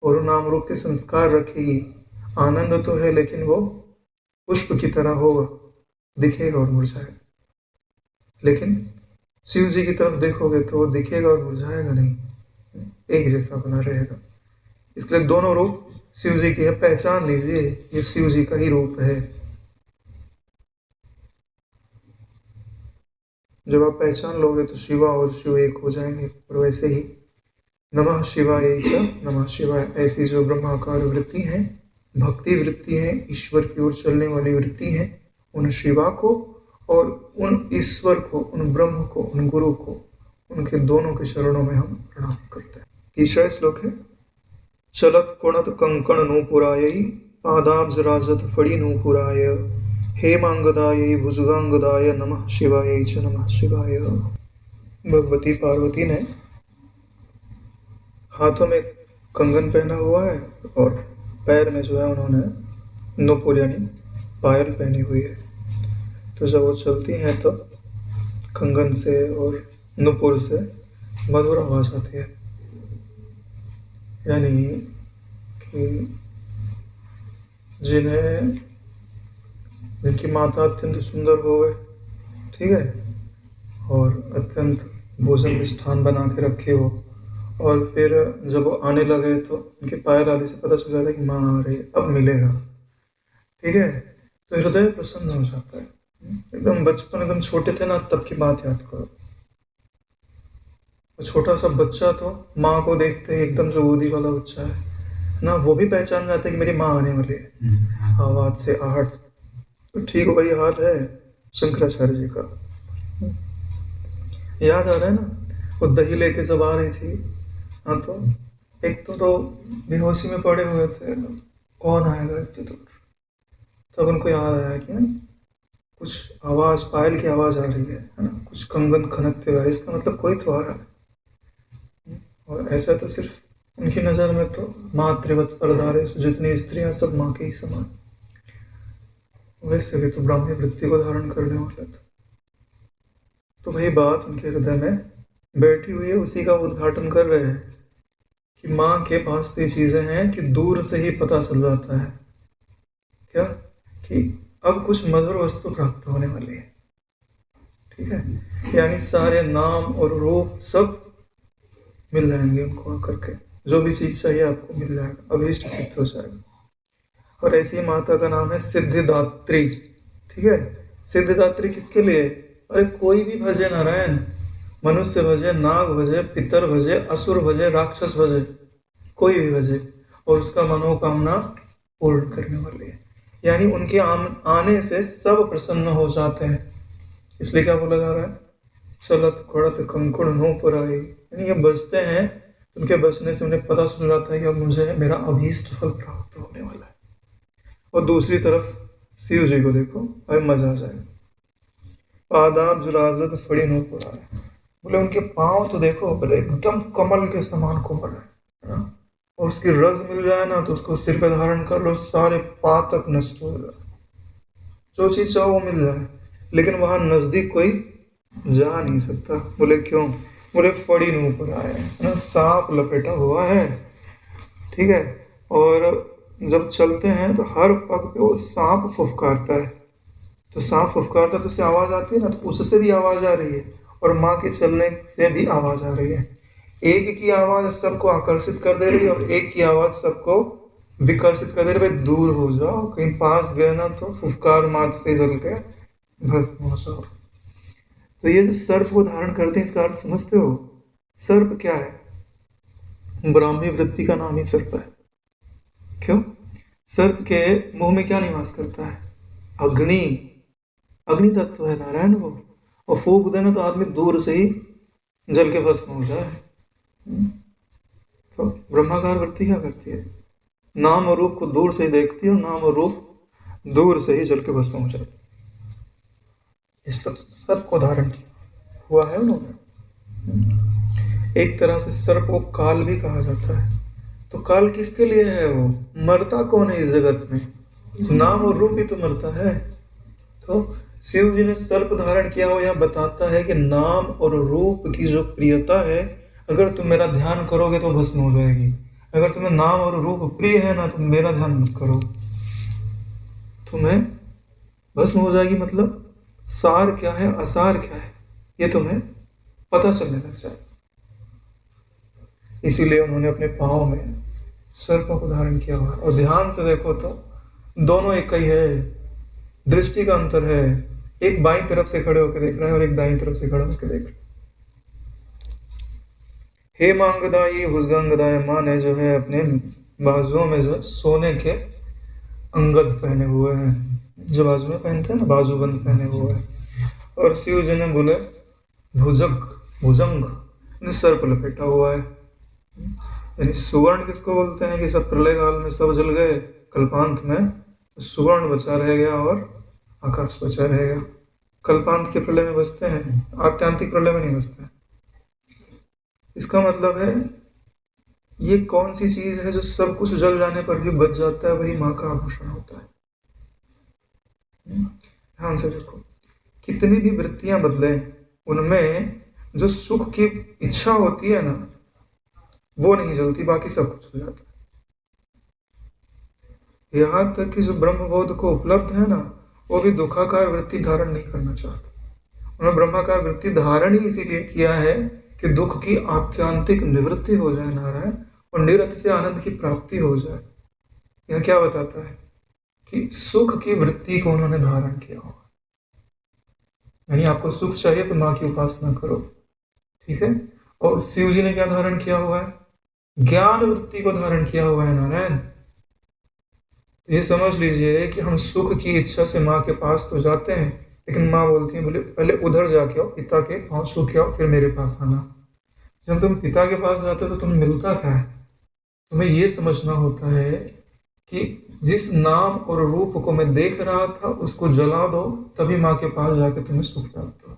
और नाम रूप के संस्कार रखेगी। आनंद तो है लेकिन वो पुष्प की तरह होगा, दिखेगा और मुरझाएगा। लेकिन शिव जी की तरफ देखोगे तो वो दिखेगा और मुरझाएगा नहीं, एक जैसा बना रहेगा। इसलिए दोनों रूप शिव जी की है, पहचान लीजिए ये शिव जी का ही रूप है। जब आप पहचान लोगे तो शिवा और शिव एक हो जाएंगे। और वैसे ही नमः शिवाय च नमः शिवाय, ऐसी जो ब्रह्माकार वृत्ति है, भक्ति वृत्ति है, ईश्वर की ओर चलने वाली वृत्ति है, उन शिवा को और उन ईश्वर को, उन ब्रह्म को, उन गुरु को, उनके दोनों के चरणों में हम प्रणाम करते हैं। तीसरा श्लोक है, चलत कुणत कंकण नूपुराय पादाब्ज राजत फड़ी नूपुराय हेमांगदाय भुजगांगदाय नमः शिवाय च नमः शिवाय। भगवती पार्वती ने हाथों में कंगन पहना हुआ है और पैर में जो है उन्होंने नूपुर यानी पायल पहनी हुई है। तो जब वो चलती हैं तो कंगन से और नूपुर से मधुर आवाज आती है, यानी कि जिनकी माता अत्यंत सुंदर होवे, ठीक है, और अत्यंत भोजन मिष्ठान बना के रखे हो, और फिर जब वो आने लगे तो उनके पायल आदि से पता चल जाता है कि माँ अरे अब मिलेगा, ठीक है, तो हृदय प्रसन्न हो जाता है। एकदम बचपन, एकदम छोटे थे ना तब की बात याद करो। छोटा सा बच्चा तो माँ को देखते ही एकदम जो गोदी वाला बच्चा है ना, वो भी पहचान जाता है कि मेरी माँ आने वाली है, आवाज से, आहट। तो ठीक वही हाल है शंकराचार्य जी का। याद आ रहा है ना, वो दही लेके जब आ रही थी, हाँ, तो एक तो बेहोशी में पड़े हुए थे, कौन आएगा इतनी दूर। तब उनको याद आया कि नहीं, कुछ आवाज, पायल की आवाज आ रही है ना, कुछ कंगन खनकते हुए, इसका मतलब कोई तो आ रहा है। और ऐसा तो सिर्फ उनकी नज़र में तो मातृवत परधारे, जितनी स्त्रियां सब माँ के ही समान, वैसे भी तो ब्राह्मी वृत्ति को धारण करने वाले तो वही बात उनके हृदय में बैठी हुई है, उसी का उद्घाटन कर रहे हैं कि माँ के पास तो ये चीज़ें हैं कि दूर से ही पता चल जाता है क्या, कि अब कुछ मधुर वस्तु प्राप्त होने वाली है, ठीक है, यानी सारे नाम और रूप सब मिल जाएंगे उनको आकर के, जो भी चीज़ चाहिए आपको मिल जाएगा, अभीष्ट सिद्ध हो जाएगा। और ऐसी माता का नाम है सिद्धिदात्री, ठीक है। सिद्धिदात्री किसके लिए? अरे कोई भी भजे नारायण, मनुष्य भजे, नाग भजे, पितर भजे, असुर भजे, राक्षस भजे, कोई भी भजे, और उसका मनोकामना पूर्ण करने वाली है। यानी उनके आने से सब प्रसन्न हो जाते हैं। इसलिए क्या बोला जा रहा है, चलत कुड़त कंकुड़ नूपुराय, यानी ये बजते हैं, उनके बजने से उन्हें पता चल जाता है कि अब मुझे मेरा अभीष्ट फल प्राप्त होने वाला है। और दूसरी तरफ शिव जी को देखो, अरे मजा आ जाएगा। पादाब्ज राजत फड़ी नूपुराय, बोले उनके पाँव तो देखो, बोले एकदम कमल के समान कोमल है ना, और उसकी रज मिल जाए ना तो उसको सिर पे धारण कर लो, सारे पातक नष्ट हो जाए, जो चीज़ चाहो वो मिल जाए। लेकिन वहाँ नज़दीक कोई जा नहीं सकता। बोले क्यों? बोले फड़ी नूपुराय है ना, सांप लपेटा हुआ है, ठीक है, और जब चलते हैं तो हर पग पे वो सांप फुफकारता है, तो सांप फुफकारता तो उससे आवाज़ आती है ना, तो उससे भी आवाज़ आ रही है, और माँ के चलने से भी आवाज़ आ रही है। एक की आवाज़ सबको आकर्षित कर दे रही है और एक की आवाज़ सबको विकर्षित कर दे रही है, भाई दूर हो जाओ, कहीं पास गए ना तो फुफकार माथ से जल के भस्म हो जाओ। तो ये जो सर्प को धारण करते हैं, इसका अर्थ समझते हो? सर्प क्या है? ब्राह्मी वृत्ति का नाम ही सर्प है। क्यों? सर्प के मुंह में क्या निवास करता है? अग्नि। अग्नि तत्व है नारायण वो, और फूंक देना तो आदमी दूर से ही जल के भस्म हो जाए। तो ब्रह्माकार वृत्ति क्या करती है, नाम और रूप को दूर से ही देखती है और नाम और रूप दूर से ही जल के भस्म हो जाती है। इसका सर्प को धारण किया हुआ है उन्होंने। एक तरह से सर्प को काल भी कहा जाता है। तो काल किसके लिए है, वो मरता कौन है इस जगत में, नाम और रूप ही तो मरता है। तो शिव जी ने सर्प धारण किया हुआ यह बताता है कि नाम और रूप की जो प्रियता है, अगर तुम मेरा ध्यान करोगे तो भस्म हो जाएगी। अगर तुम्हें नाम और रूप प्रिय है ना, तुम मेरा ध्यान मत करो, तुम्हें भस्म हो जाएगी। मतलब सार क्या है असार क्या है ये तुम्हें पता चलने लग जाए। इसीलिए उन्होंने अपने पाँव में सर्पों को धारण किया हुआ है। और ध्यान से देखो तो दोनों एक ही है, दृष्टि का अंतर है। एक बाईं तरफ से खड़े होकर देख रहा है और एक दाईं तरफ से खड़े होकर देख रहा है। हे मांगदाई भुजगंगदाय, माँ ने जो है अपने बाजुओं में जो सोने के अंगद पहने हुए हैं, जो बाजू में पहनते हैं ना, बाजूबंद पहने हुए हैं। और शिव जी ने बोले भुजंग, भुजंग सर्प लपेटा हुआ है। यानी सुवर्ण किसको बोलते हैं कि सब प्रलय काल में सब जल गए, कल्पांत में सुवर्ण बचा रह गया और आकाश बचा रहेगा। कल्पांत के प्रलय में बचते हैं, आत्यांतिक प्रलय में नहीं बचते। इसका मतलब है ये कौन सी चीज है जो सब कुछ जल जाने पर भी बच जाता है, वही माँ का आभूषण होता है। ध्यान से देखो, कितनी भी वृत्तियां बदले, उनमें जो सुख की इच्छा होती है ना, वो नहीं जलती, बाकी सब कुछ हो जाता है। यहाँ तक कि जो ब्रह्मबोध को उपलब्ध है ना, वो भी दुखाकार वृत्ति धारण नहीं करना चाहते। उन्होंने ब्रह्माकार वृत्ति धारण ही इसीलिए किया है कि दुख की आत्यांतिक निवृत्ति हो जाए नारायण, और निरत से आनंद की प्राप्ति हो जाए। यह क्या बताता है कि सुख की वृत्ति को उन्होंने धारण किया होगा। यानी आपको सुख चाहिए तो माँ की उपासना करो, ठीक है। और शिव जी ने क्या धारण किया हुआ है, ज्ञान वृत्ति को धारण किया हुआ है नारायण। तो ये समझ लीजिए कि हम सुख की इच्छा से माँ के पास तो जाते हैं, लेकिन माँ बोलती है बोले पहले उधर जाके आओ, पिता के पाँव छू के आओ, फिर मेरे पास आना। जब तुम पिता के पास जाते हो तो तुम्हें मिलता क्या है, तुम्हें ये समझना होता है कि जिस नाम और रूप को मैं देख रहा था उसको जला दो, तभी माँ के पास जाके तुम्हें सुख प्राप्त हो।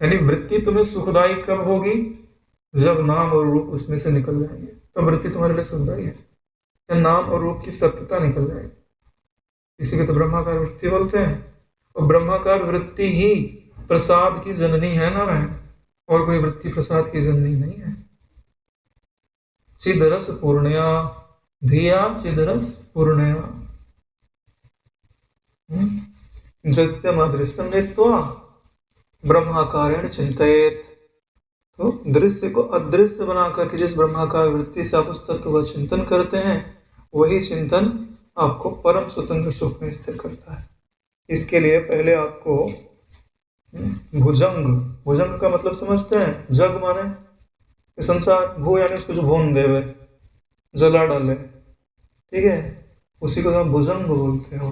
यानी वृत्ति तुम्हें सुखदायी कब होगी, जब नाम और रूप उसमें से निकल जाएंगे, तो वृत्ति तुम्हारे लिए सुखदायी है। या नाम और रूप की सत्यता निकल जाएगी, इसी को तो ब्रह्माकार वृत्ति बोलते हैं। और ब्रह्माकार वृत्ति ही प्रसाद की जननी है नारायण, और कोई वृत्ति प्रसाद की जननी नहीं है। चिदरस पूर्णया धिया चिदरस पूर्णया दृश्यम अदृश्यम नेत्वा ब्रह्माकारेण चिंतयेत। तो दृश्य को अदृश्य बनाकर के जिस ब्रह्माकार वृत्ति से आप उस तत्व का चिंतन करते हैं, वही चिंतन आपको परम स्वतंत्र सुख में स्थिर करता है। इसके लिए पहले आपको भुजंग, भुजंग का मतलब समझते हैं, जग माने संसार, भू यानी उसको जो भून देवे, जला डाले, ठीक है, उसी को आप भुजंग बोलते हो।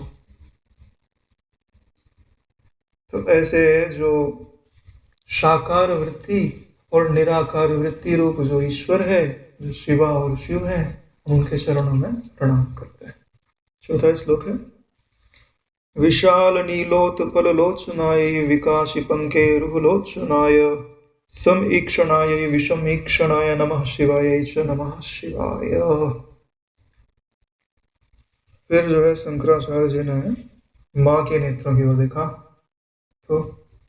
तो ऐसे जो साकार वृत्ति और निराकार वृत्ति रूप जो ईश्वर है, जो शिवा और शिव है, उनके चरणों में प्रणाम करते हैं। चौथा श्लोक है, विशाल नीलोत्पल लोचनाय विकासी पंके रुहलोचनाय समईक्षणाय विषमीक्षणाय नमः शिवाय च नमः शिवाय। फिर जो है शंकराचार्य जी ने माँ के नेत्रों की ओर देखा तो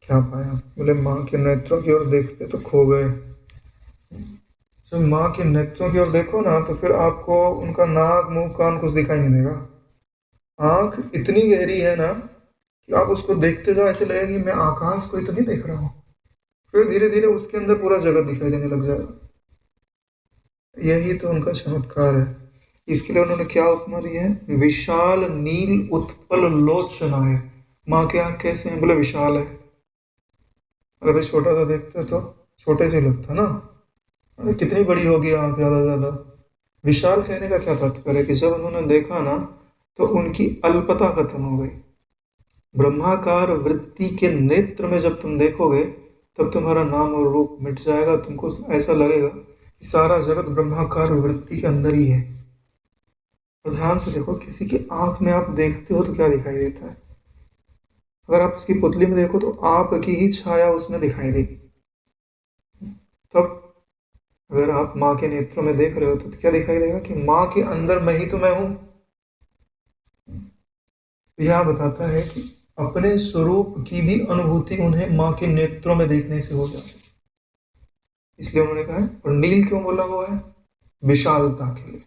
क्या पाया, बोले माँ के नेत्रों की ओर देखते तो खो गए। जब माँ के नेत्रों की ओर देखो ना, तो फिर आपको उनका नाक मुंह कान कुछ दिखाई नहीं देगा। आंख इतनी गहरी है ना कि आप उसको देखते जाओ, ऐसे लगेगा कि मैं आकाश को ही तो नहीं देख रहा हूँ। फिर धीरे धीरे उसके अंदर पूरा जगत दिखाई देने लग जाएगा। यही तो उनका चमत्कार है। इसके लिए उन्होंने क्या उपमा दी है, विशाल नील उत्पल लोचनाय। माँ के आंख कैसे हैं, बोले विशाल है। अगर भाई छोटा सा देखते तो छोटे से लगता ना, अरे कितनी बड़ी होगी आंख, ज्यादा ज्यादा। विशाल कहने का क्या तात्पर्य है कि जब उन्होंने देखा ना तो उनकी अल्पता खत्म हो गई। ब्रह्माकार वृत्ति के नेत्र में जब तुम देखोगे तब तुम्हारा नाम और रूप मिट जाएगा। तुमको ऐसा लगेगा कि सारा जगत ब्रह्माकार वृत्ति के अंदर ही है। तो ध्यान से देखो, किसी की आंख में आप देखते हो तो क्या दिखाई देता है? अगर आप उसकी पुतली में देखो तो आपकी ही छाया उसमें दिखाई देगी। तब अगर आप माँ के नेत्रों में देख रहे हो तो क्या दिखाई देगा कि माँ के अंदर मैं ही तो मैं हूं। यह बताता है कि अपने स्वरूप की भी अनुभूति उन्हें माँ के नेत्रों में देखने से हो जाती है। इसलिए उन्होंने कहा है। और नील क्यों बोला हुआ है? विशालता के लिए।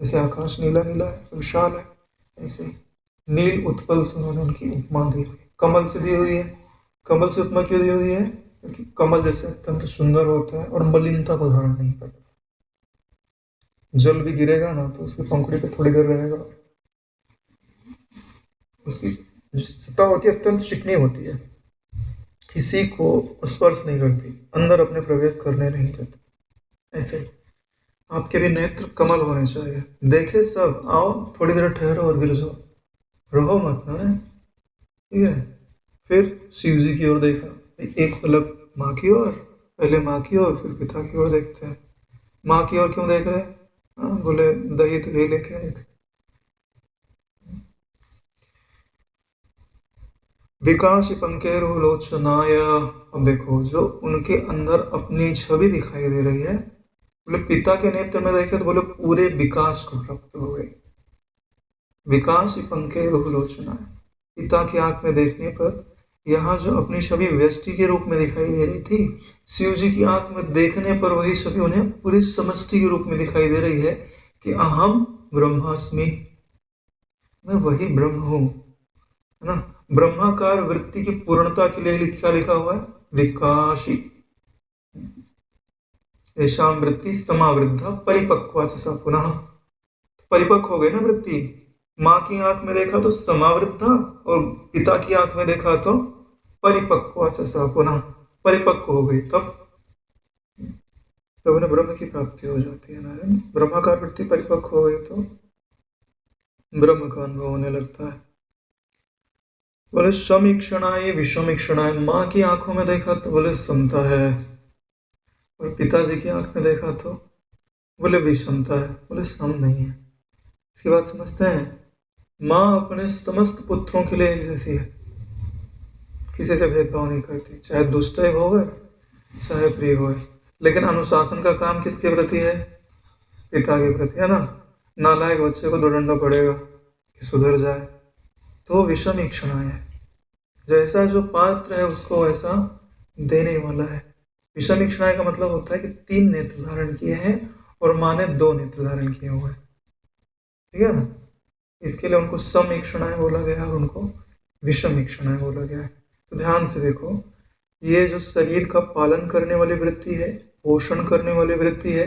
जैसे आकाश नीला नीला है तो विशाल है, ऐसे नील उत्पल से उन्होंने उनकी उपमा दी हुई। कमल से दी हुई है। कमल से उपमा क्यों दी हुई है? क्योंकि कमल जैसे अत्यंत सुंदर होता है और मलिनता को धारण नहीं करता। जल भी गिरेगा ना तो उसकी पंखुड़ी पे थोड़ी देर रहेगा, उसकी सत्ता होती है अत्यंत चिकनी होती है, किसी को स्पर्श नहीं करती, अंदर अपने प्रवेश करने नहीं देती। ऐसे ही आपके भी नेत्र कमल होने चाहिए। देखे सब, आओ थोड़ी देर ठहरो और गिर जाओ, रहो मत ना। ठीक है। फिर शिव जी की ओर देखा, एक पलक माँ की ओर, पहले माँ की ओर फिर पिता की ओर देखते हैं। माँ की ओर क्यों देख रहे हैं? बोले दही तो दही लेके आए थे। विकास पंकेरुलोचनाय। अब देखो, जो उनके अंदर अपनी छवि दिखाई दे रही है, बोले पिता के नेत्र में देखे तो बोले पूरे विकास को प्राप्त हो गई। विकास पंकेरुलोचनाय, पिता की आंख में देखने पर यहाँ जो अपनी छवि व्यष्टि के रूप में दिखाई दे रही थी, शिव जी की आंख में देखने पर वही छवि उन्हें पूरी समष्टि के रूप में दिखाई दे रही है कि अहम ब्रह्मास्मि, मैं वही ब्रह्म हूं, है ना। ब्रह्माकार वृत्ति की पूर्णता के लिए क्या लिखा हुआ है? विकासी ऐसा वृत्ति समावृद्धा परिपक्वा च पुनः। परिपक्व हो गई ना वृत्ति। माँ की आंख में देखा तो समावृद्धा और पिता की आंख में देखा तो परिपक्व च पुनः, परिपक्व हो गई। तब उन्हें ब्रह्म की प्राप्ति हो जाती है। नारायण, ब्रह्माकार वृत्ति परिपक्व हो गई तो ब्रह्म का अनुभव होने लगता है। बोले समीक्षणाय विषमीक्षणाय, माँ की आंखों में देखा तो बोले समता है, और पिताजी की आंख में देखा तो बोले विषमता है, बोले सम नहीं है। इसकी बात समझते हैं? माँ अपने समस्त पुत्रों के लिए एक जैसी है, किसी से भेदभाव नहीं करती, चाहे दुष्ट हो चाहे प्रिय हो। लेकिन अनुशासन का काम किसके प्रति है? पिता के प्रति, है ना। नालायक बच्चे को दो डंडा पड़ेगा कि सुधर जाए, तो विषम इक्षणा है। जैसा जो पात्र है उसको वैसा देने वाला है। विषम इक्षणा का मतलब होता है कि 3 नेत्र धारण किए हैं और माँ ने 2 नेत्र धारण किए हुए हैं। ठीक है ना। इसके लिए उनको सम इक्षणाएं बोला गया है और उनको विषम इक्षणाएं बोला गया है। तो ध्यान से देखो, ये जो शरीर का पालन करने वाली वृत्ति है, पोषण करने वाली वृत्ति है,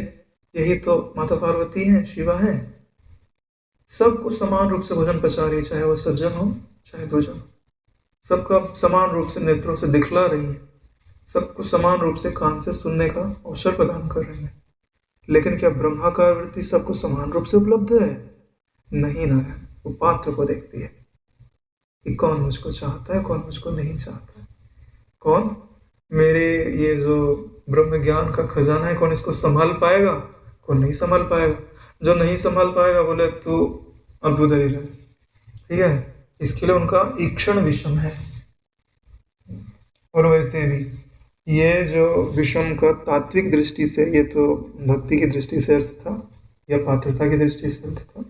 यही तो माता पार्वती है, शिवा है। सबको समान रूप से भोजन पचा रही, चाहे वो सज्जन हो चाहे दुर्जन, सबका समान रूप से नेत्रों से दिखला रही है, सबको समान रूप से कान से सुनने का अवसर प्रदान कर रही है। लेकिन क्या ब्रह्माकार वृत्ति सबको समान रूप से उपलब्ध है? नहीं नारायण, वो पात्र को देखती है कि कौन मुझको चाहता है, कौन मुझको नहीं चाहता है। कौन मेरे ये जो ब्रह्म ज्ञान का खजाना है, कौन इसको संभाल पाएगा, कौन नहीं संभाल पाएगा। जो नहीं संभाल पाएगा बोले तो अब उधर ही रहे। ठीक है। इसके लिए उनका ईक्षण विषम है। और वैसे भी ये जो विषम का तात्विक दृष्टि से, ये तो भक्ति की दृष्टि से अर्थ था या पात्रता की दृष्टि से अर्थ था।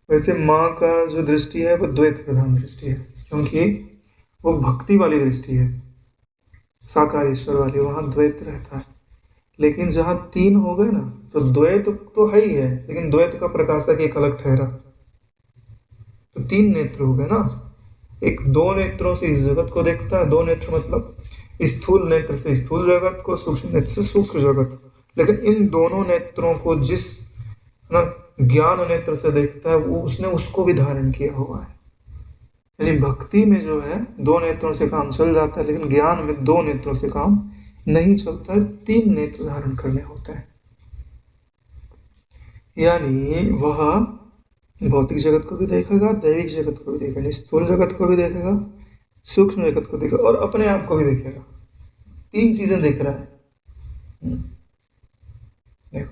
वैसे माँ का जो दृष्टि है वो द्वैत प्रधान दृष्टि है, क्योंकि वो भक्ति वाली दृष्टि है, साकार ईश्वर वाली, वहाँ द्वैत रहता है। लेकिन जहाँ 3 हो गए ना तो द्वैत तो है ही है, लेकिन द्वैत का प्रकाशक एक अलग ठहरा। तो 3 नेत्र हो गए ना। एक 2 नेत्रों से इस जगत को देखता है, 2 नेत्र मतलब स्थूल नेत्र से स्थूल जगत को, सूक्ष्म नेत्र से सूक्ष्म जगत। लेकिन इन दोनों नेत्रों को जिस ना ज्ञान नेत्र से देखता है, वो उसने उसको भी धारण किया हुआ है। यानी भक्ति में जो है 2 नेत्रों से काम चल जाता है, लेकिन ज्ञान में 2 नेत्रों से काम नहीं चलता है, 3 नेत्र धारण करने होते हैं। यानी वह भौतिक जगत को भी देखेगा, दैविक जगत को भी देखेगा, स्थूल जगत को भी देखेगा, सूक्ष्म जगत को देखेगा और अपने आप को भी देखेगा। 3 चीजें देख रहा है। देखो,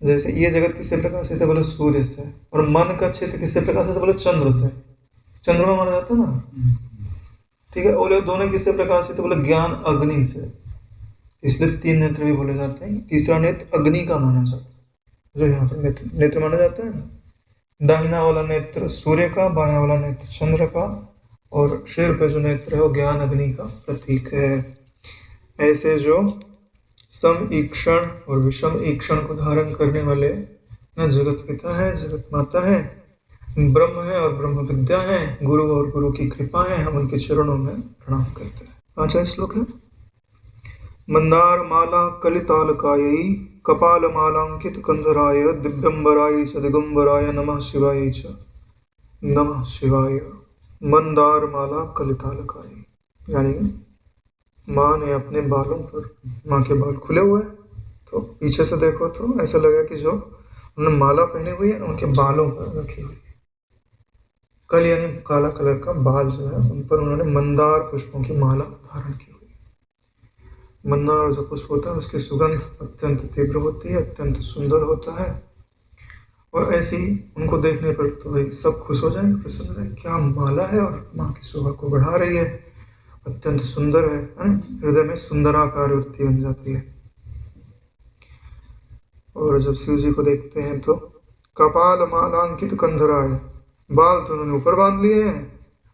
जैसे ये जगत किससे प्रकाशित है, बोले सूर्य से, और मन का क्षेत्र किससे प्रकाशित है, बोले चंद्र से। चंद्रमा माना जाता है ना, ठीक है। बोले दोनों किससे प्रकाशित है, बोले ज्ञान अग्नि से, इसलिए 3 नेत्र भी बोले जाते हैं। तीसरा नेत्र अग्नि का माना जाता है, जो यहाँ पर नेत्र माना जाता है ना। दाहिना वाला नेत्र सूर्य का, बायां वाला नेत्र चंद्र का, और सिर पे जो नेत्र है वो ज्ञान अग्नि का प्रतीक है। ऐसे जो सम ईक्षण और विषम ईक्षण को धारण करने वाले न जगत पिता है, जगत माता है, ब्रह्म है और ब्रह्म विद्या है, गुरु और गुरु की कृपा है, हम उनके चरणों में प्रणाम करते हैं। 5वां श्लोक है, मंदार माला कलितालकायै कपाल मालांकित कंधराय दिव्यंबराय च दिगंबराय नमः शिवाय च नमः शिवाय। मंदार माला कलितालकाय, यानी माँ ने अपने बालों पर, माँ के बाल खुले हुए हैं, तो पीछे से देखो तो ऐसा लगा कि जो उन्होंने माला पहनी हुई है उनके बालों पर रखी हुई है। कल यानी काला कलर का बाल जो है उन पर उन्होंने मंदार पुष्पों की माला धारण की हुई है। मंदार जो पुष्प होता है उसकी सुगंध अत्यंत तीव्र होती है, अत्यंत सुंदर होता है, और ऐसी उनको देखने पर तो भाई सब खुश हो जाएंगे, प्रसन्न है, क्या माला है और माँ की शोभा को बढ़ा रही है, अत्यंत सुंदर है, हृदय में सुंदराकार वृत्ति बन जाती है। और जब शिव जी को देखते हैं तो कपाल मालांकित कंधराय, बाल तो उन्होंने ऊपर बांध लिए हैं,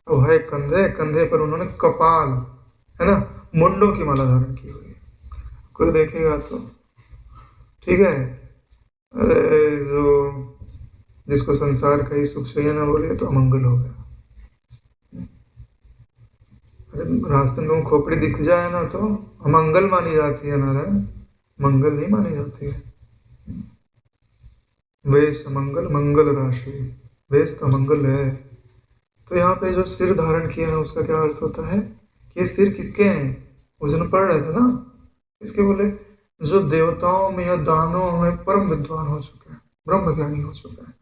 अब है कंधे, कंधे पर उन्होंने कपाल है ना मुंडों की माला धारण की हुई है। कोई देखेगा तो ठीक है, अरे जो जिसको संसार का ही सुख चाहिए ना बोले तो अमंगल हो गया। अरे रास्ते में खोपड़ी दिख जाए ना तो अमंगल मानी जाती है, नारायण मंगल नहीं मानी जाती है। वेश मंगल, मंगल राशि, वेश तो मंगल है। तो यहाँ पे जो सिर धारण किया है उसका क्या अर्थ होता है कि ये सिर किसके हैं, उस दिन पढ़ रहे थे ना, इसके बोले जो देवताओं में या दानों में परम विद्वान हो चुके हैं, ब्रह्म ज्ञानी हो चुके हैं,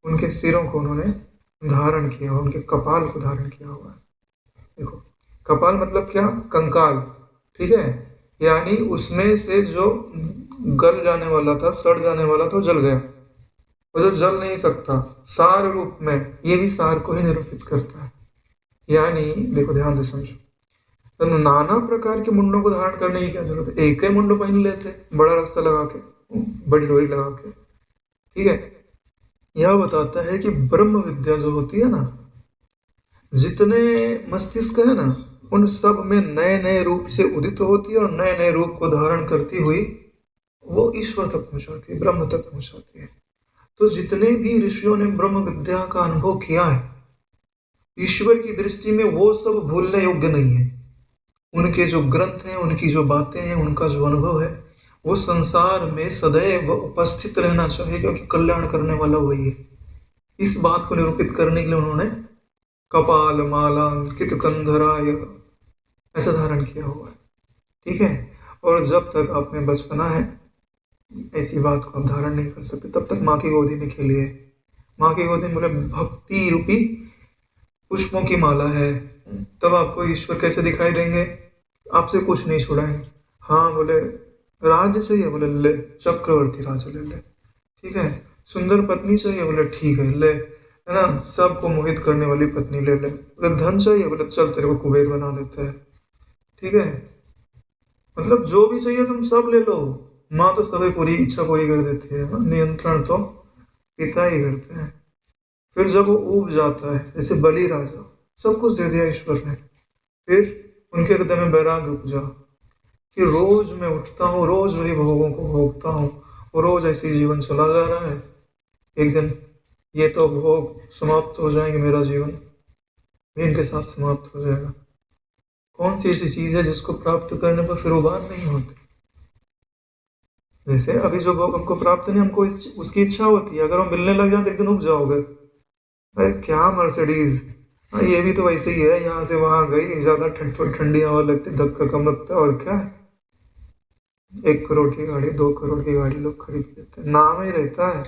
उनके सिरों को उन्होंने धारण किया, उनके कपाल को धारण किया हुआ है। देखो कपाल मतलब क्या, कंकाल, ठीक है, यानी उसमें से जो गल जाने वाला था, सड़ जाने वाला था, वो जल गया, और जो जल नहीं सकता सार रूप में, ये भी सार को ही निरूपित करता है। यानी देखो ध्यान से समझो, तो नाना प्रकार के मुंडों को धारण करने की क्या जरूरत है, एक ही मुंडो पहन लेते, बड़ा रास्ता लगा के, बड़ी डोरी लगा के, ठीक है। यह बताता है कि ब्रह्म विद्या जो होती है ना, जितने मस्तिष्क है ना उन सब में नए नए रूप से उदित होती है, और नए नए रूप को धारण करती हुई वो ईश्वर तक पहुंचाती है, ब्रह्म तक पहुंचाती है। तो जितने भी ऋषियों ने ब्रह्म विद्या का अनुभव किया है, ईश्वर की दृष्टि में वो सब भूलने योग्य नहीं है। उनके जो ग्रंथ हैं, उनकी जो बातें हैं, उनका जो अनुभव है, वो संसार में सदैव उपस्थित रहना चाहिए, क्योंकि कल्याण करने वाला वही है। इस बात को निरूपित करने के लिए उन्होंने कपाल मालांकित कंधराय ऐसा धारण किया हुआ है, ठीक है। और जब तक आप में बचपना है ऐसी बात को आप धारण नहीं कर सकते, तब तक माँ की गोदी में खेलिए। माँ की गोदी में बोले भक्ति रूपी पुष्पों की माला है, तब आपको ईश्वर कैसे दिखाई देंगे, आपसे कुछ नहीं छुड़ाएंगे। हाँ बोले राज्य चाहिए, बोले ले, चक्रवर्ती राज्य ले ले, ठीक है। सुंदर पत्नी चाहिए, बोले ठीक है ले, है ना, सबको मोहित करने वाली पत्नी ले ले। बोले धन चाहिए, बोले चल तेरे को कुबेर बना देते हैं, ठीक है। मतलब जो भी चाहिए तुम सब ले लो, माँ तो सभी पूरी इच्छा पूरी कर देती है, नियंत्रण तो पिता ही करते हैं। फिर जब वो ऊब जाता है, जैसे बलि राजा, सब कुछ दे दिया ईश्वर ने, फिर उनके हृदय में वैराग्य उपजा कि रोज मैं उठता हूँ, रोज वही भोगों को भोगता हूँ, और रोज ऐसे जीवन चला जा रहा है, एक दिन ये तो भोग समाप्त हो जाएंगे, मेरा जीवन भी इनके साथ समाप्त हो जाएगा। कौन सी ऐसी चीज है जिसको प्राप्त करने पर फिर उबार नहीं होते। जैसे अभी जो भोग हमको प्राप्त नहीं, हमको उसकी इच्छा होती है, अगर हम मिलने लग जाए तो एक दिन उब जाओगे, अरे क्या मर्सिडीज, हाँ ये भी तो वैसे ही है, यहाँ से वहां गई, ज्यादा ठंडी हवा लगती, धक्का कम लगता है, और क्या है, 1 करोड़ की गाड़ी, 2 करोड़ की गाड़ी लोग खरीद लेते हैं, नाम ही रहता है,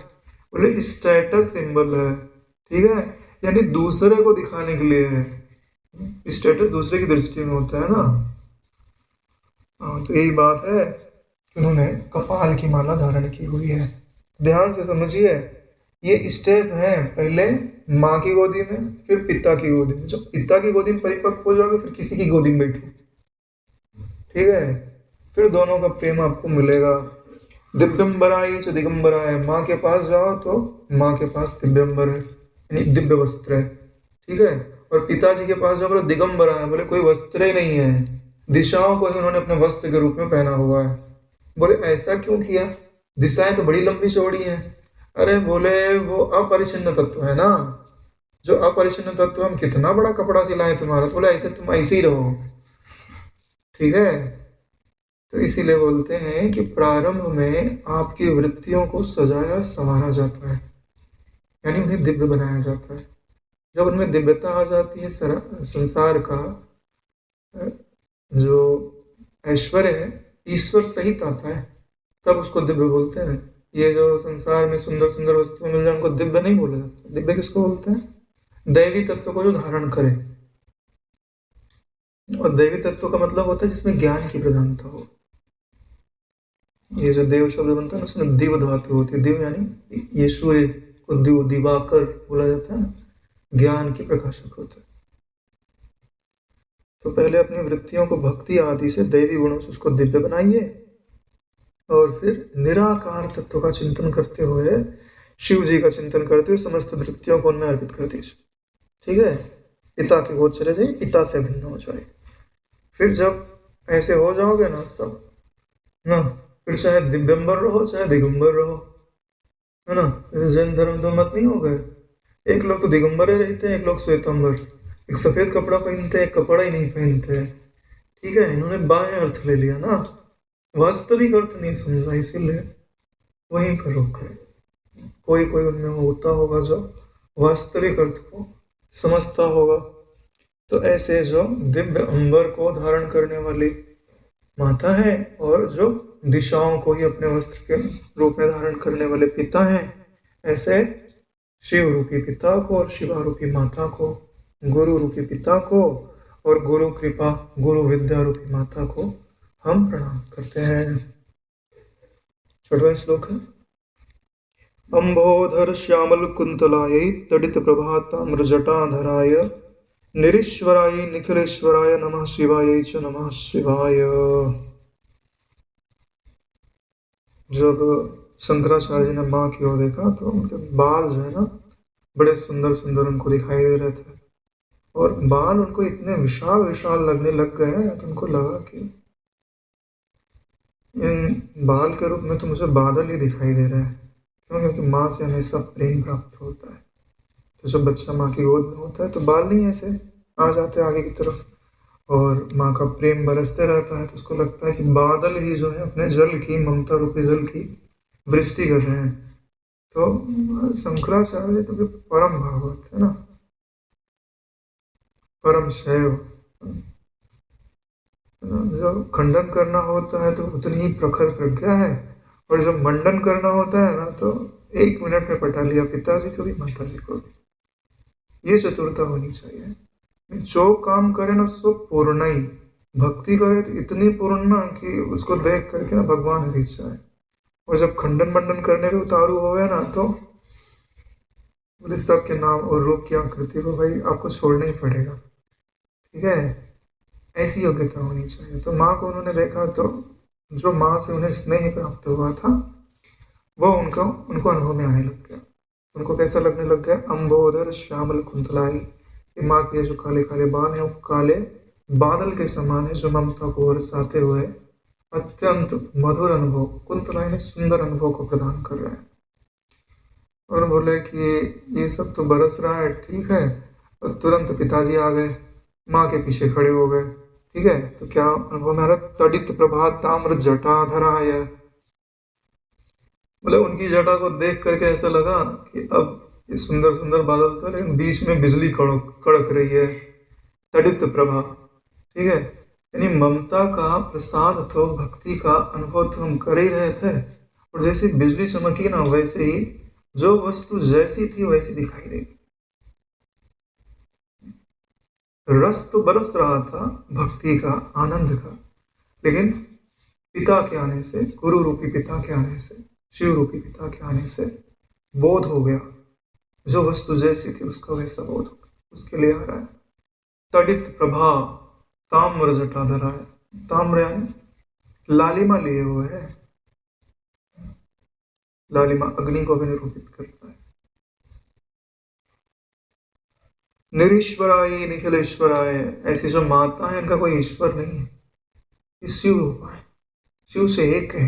बोले स्टेटस सिंबल है, ठीक है, यानी दूसरे को दिखाने के लिए है। स्टेटस दूसरे की दृष्टि में होता है ना। हाँ, तो यही बात है कि उन्होंने कपाल की माला धारण की हुई है। ध्यान से समझिए, ये स्टेप है, पहले माँ की गोदी में, फिर पिता की गोदी में। जब पिता की गोदी में परिपक्व हो जाओगे, फिर किसी की गोदी में बैठो, ठीक है, फिर दोनों का प्रेम आपको मिलेगा। दिव्यंबराई से दिगंबरा है, माँ के पास जाओ तो माँ के पास दिव्यंबर है, यानी दिव्य वस्त्र है, ठीक है। और पिताजी के पास जाओ बोले दिगंबरा है, बोले कोई वस्त्र ही नहीं है, दिशाओं को ही उन्होंने अपने वस्त्र के रूप में पहना हुआ है। बोले ऐसा क्यों किया, दिशाएं तो बड़ी लंबी चौड़ी हैं। अरे बोले वो अपरिछिन्न तत्व है ना, जो अपरिछिन्न तत्व, हम कितना बड़ा कपड़ा सिलाए तुम्हारा, तो बोले ऐसे तुम ऐसे ही रहो, ठीक है। तो इसीलिए बोलते हैं कि प्रारंभ में आपकी वृत्तियों को सजाया संवारा जाता है, यानी उन्हें दिव्य बनाया जाता है। जब उनमें दिव्यता आ जाती है, संसार का जो ऐश्वर्य है ईश्वर सहित आता है, तब उसको दिव्य बोलते हैं। ये जो संसार में सुंदर सुंदर वस्तुएं मिल जाए उनको दिव्य नहीं बोला जाता। दिव्य किसको बोलते हैं, दैवी तत्व को जो धारण करे। और दैवी तत्व का मतलब होता है जिसमें ज्ञान की प्रधानता हो। ये जो देव शब्द बनता है ना, उसमें दिव धातु होती है। दिव यानी ये सूर्य को दिव, दिवाकर बोला जाता है ना, ज्ञान के प्रकाशक होता है। तो पहले अपनी वृत्तियों को भक्ति आदि से, दैवी गुणों से उसको दिव्य बनाइए, और फिर निराकार तत्व का चिंतन करते हुए, शिव जी का चिंतन करते हुए समस्त वृत्तियों को उनमें अर्पित कर दीजिए, ठीक है। पिता की गोद चले जाइए, पिता से भिन्न हो जाए। फिर जब ऐसे हो जाओगे ना, तब ना फिर चाहे दिव्यंबर रहो चाहे दिगंबर रहो, है ना। जैन धर्म तो मत नहीं हो गए, एक लोग तो दिगंबर ही रहते हैं, एक लोग श्वेतंबर, एक सफेद कपड़ा पहनते हैं, एक कपड़ा ही नहीं पहनते हैं, ठीक है। इन्होंने बाएं अर्थ ले लिया ना, वास्तविक अर्थ नहीं समझा, इसीलिए वहीं पर रोक है। कोई कोई उनमें होता होगा जो वास्तविक अर्थ को समझता होगा। तो ऐसे जो दिव्य अंबर को धारण करने वाली माता है, और जो दिशाओं को ही अपने वस्त्र के रूप में धारण करने वाले पिता हैं, ऐसे शिव रूपी पिता को और शिवा रूपी माता को, गुरु रूपी पिता को और गुरु कृपा गुरु विद्या रूपी माता को हम प्रणाम करते हैं। 6वां श्लोक है, अम्भोधर श्यामल कुंतलाय तडित प्रभाताम्र जटाधराय निरीश्वराय निखिलेश्वराय नमः शिवाय च नमः शिवाय। जब शंकराचार्य जी ने माँ की ओर देखा तो उनके बाल जो है ना, बड़े सुंदर सुंदर उनको दिखाई दे रहे थे, और बाल उनको इतने विशाल विशाल लगने लग गए तो उनको लगा कि इन बाल के रूप में तो मुझे बादल ही दिखाई दे रहे हैं। क्यों, क्योंकि माँ से हमेशा प्रेम प्राप्त होता है। तो जब बच्चा माँ की गोद में होता है तो बाल नहीं ऐसे आ जाते आगे की तरफ, और माँ का प्रेम बरसते रहता है, तो उसको लगता है कि बादल ही जो है अपने जल की, ममता रूपी जल की वृष्टि कर रहे हैं। तो शंकराचार्य जी तो परम भागवत है ना, परम शैव। जब खंडन करना होता है तो उतनी ही प्रखर प्रज्ञा है, और जब मंडन करना होता है ना तो 1 मिनट में पटा लिया पिताजी को भी माताजी को भी। ये चतुरता होनी चाहिए। जो काम करे ना सो पूर्ण ही, भक्ति करे तो इतनी पूर्ण ना कि उसको देख करके ना भगवान रिझ जाए। और जब खंडन मंडन करने पे उतारू हो गए ना, तो बोले सबके नाम और रूप की आकृति को भाई आपको छोड़ना ही पड़ेगा, ठीक है। ऐसी योग्यता होनी चाहिए। तो माँ को उन्होंने देखा तो जो माँ से उन्हें स्नेह प्राप्त हुआ था वो उनको अनुभव में आने लग गया। उनको कैसा लगने लग गया, अम्बोधर श्यामल कुंतलाई, कि माँ के जो काले काले बाल हैं वो काले बादल के समान है, जो ममता को बरसाते हुए अत्यंत मधुर अनुभव, कुंतलाई ने सुंदर अनुभव को प्रदान कर रहे हैं। और बोले कि ये सब तो बरस रहा है, ठीक है। और तुरंत पिताजी आ गए, माँ के पीछे खड़े हो गए, ठीक है। तो क्या अनुभव में आ रहा, तडित प्रभात ताम्र जटाधराय, मतलब उनकी जटा को देख करके ऐसा लगा कि अब ये सुंदर सुंदर बादल तो, लेकिन बीच में बिजली कड़क कड़क रही है। तडित प्रभा, ठीक है, यानी ममता का प्रसाद तो, भक्ति का अनुभव तो हम कर ही रहे थे, और जैसे बिजली चमकी ना वैसे ही जो वस्तु जैसी थी वैसी दिखाई देगी। रस तो बरस रहा था भक्ति का, आनंद का, लेकिन पिता के आने से, गुरु रूपी पिता के आने से, शिव रूपी पिता के आने से बोध हो गया। जो वस्तु जैसी थी उसका वैसा बोध हो गया। उसके लिए आ रहा है तडित प्रभा ताम्र जटाधरा है। ताम्र यानी लालिमा लिए हुए है। लालिमा अग्नि को भी निरूपित करता है। निरीश्वराय निखिलेश्वराय, ऐसी जो माता है इनका कोई ईश्वर नहीं है, ये शिव रूपा है, शिव से एक है।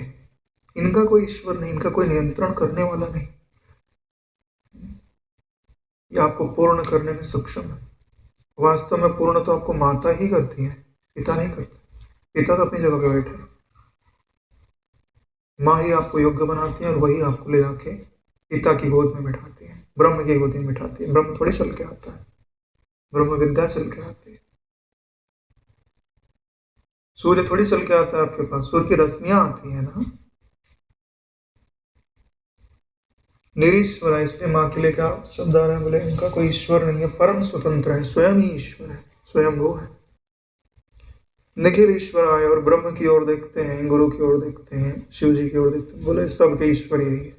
इनका कोई ईश्वर नहीं, इनका कोई नियंत्रण करने वाला नहीं। ये आपको पूर्ण करने में सक्षम है। वास्तव में पूर्ण तो आपको माता ही करती है, पिता नहीं करता। पिता तो अपनी जगह पे बैठे हैं, माँ ही आपको योग्य बनाती है और वही आपको ले जाके पिता की गोद में बैठाती है, ब्रह्म की गोद में बैठाती है। ब्रह्म थोड़ी चल के आता है, ब्रह्म विद्या चल के आती है। सूर्य थोड़ी चल के आता है आपके पास, सूर्य की रश्मियां आती है ना। निरीश्वर है, इसलिए माँ के लिए क्या शब्द आ रहा है, बोले इनका कोई ईश्वर नहीं है, परम स्वतंत्र है, स्वयं ही ईश्वर है, स्वयं वो है। निखिल ईश्वर आए और ब्रह्म की ओर देखते हैं, गुरु की ओर देखते हैं, शिव जी की ओर देखते हैं, बोले सबके ईश्वर यही है।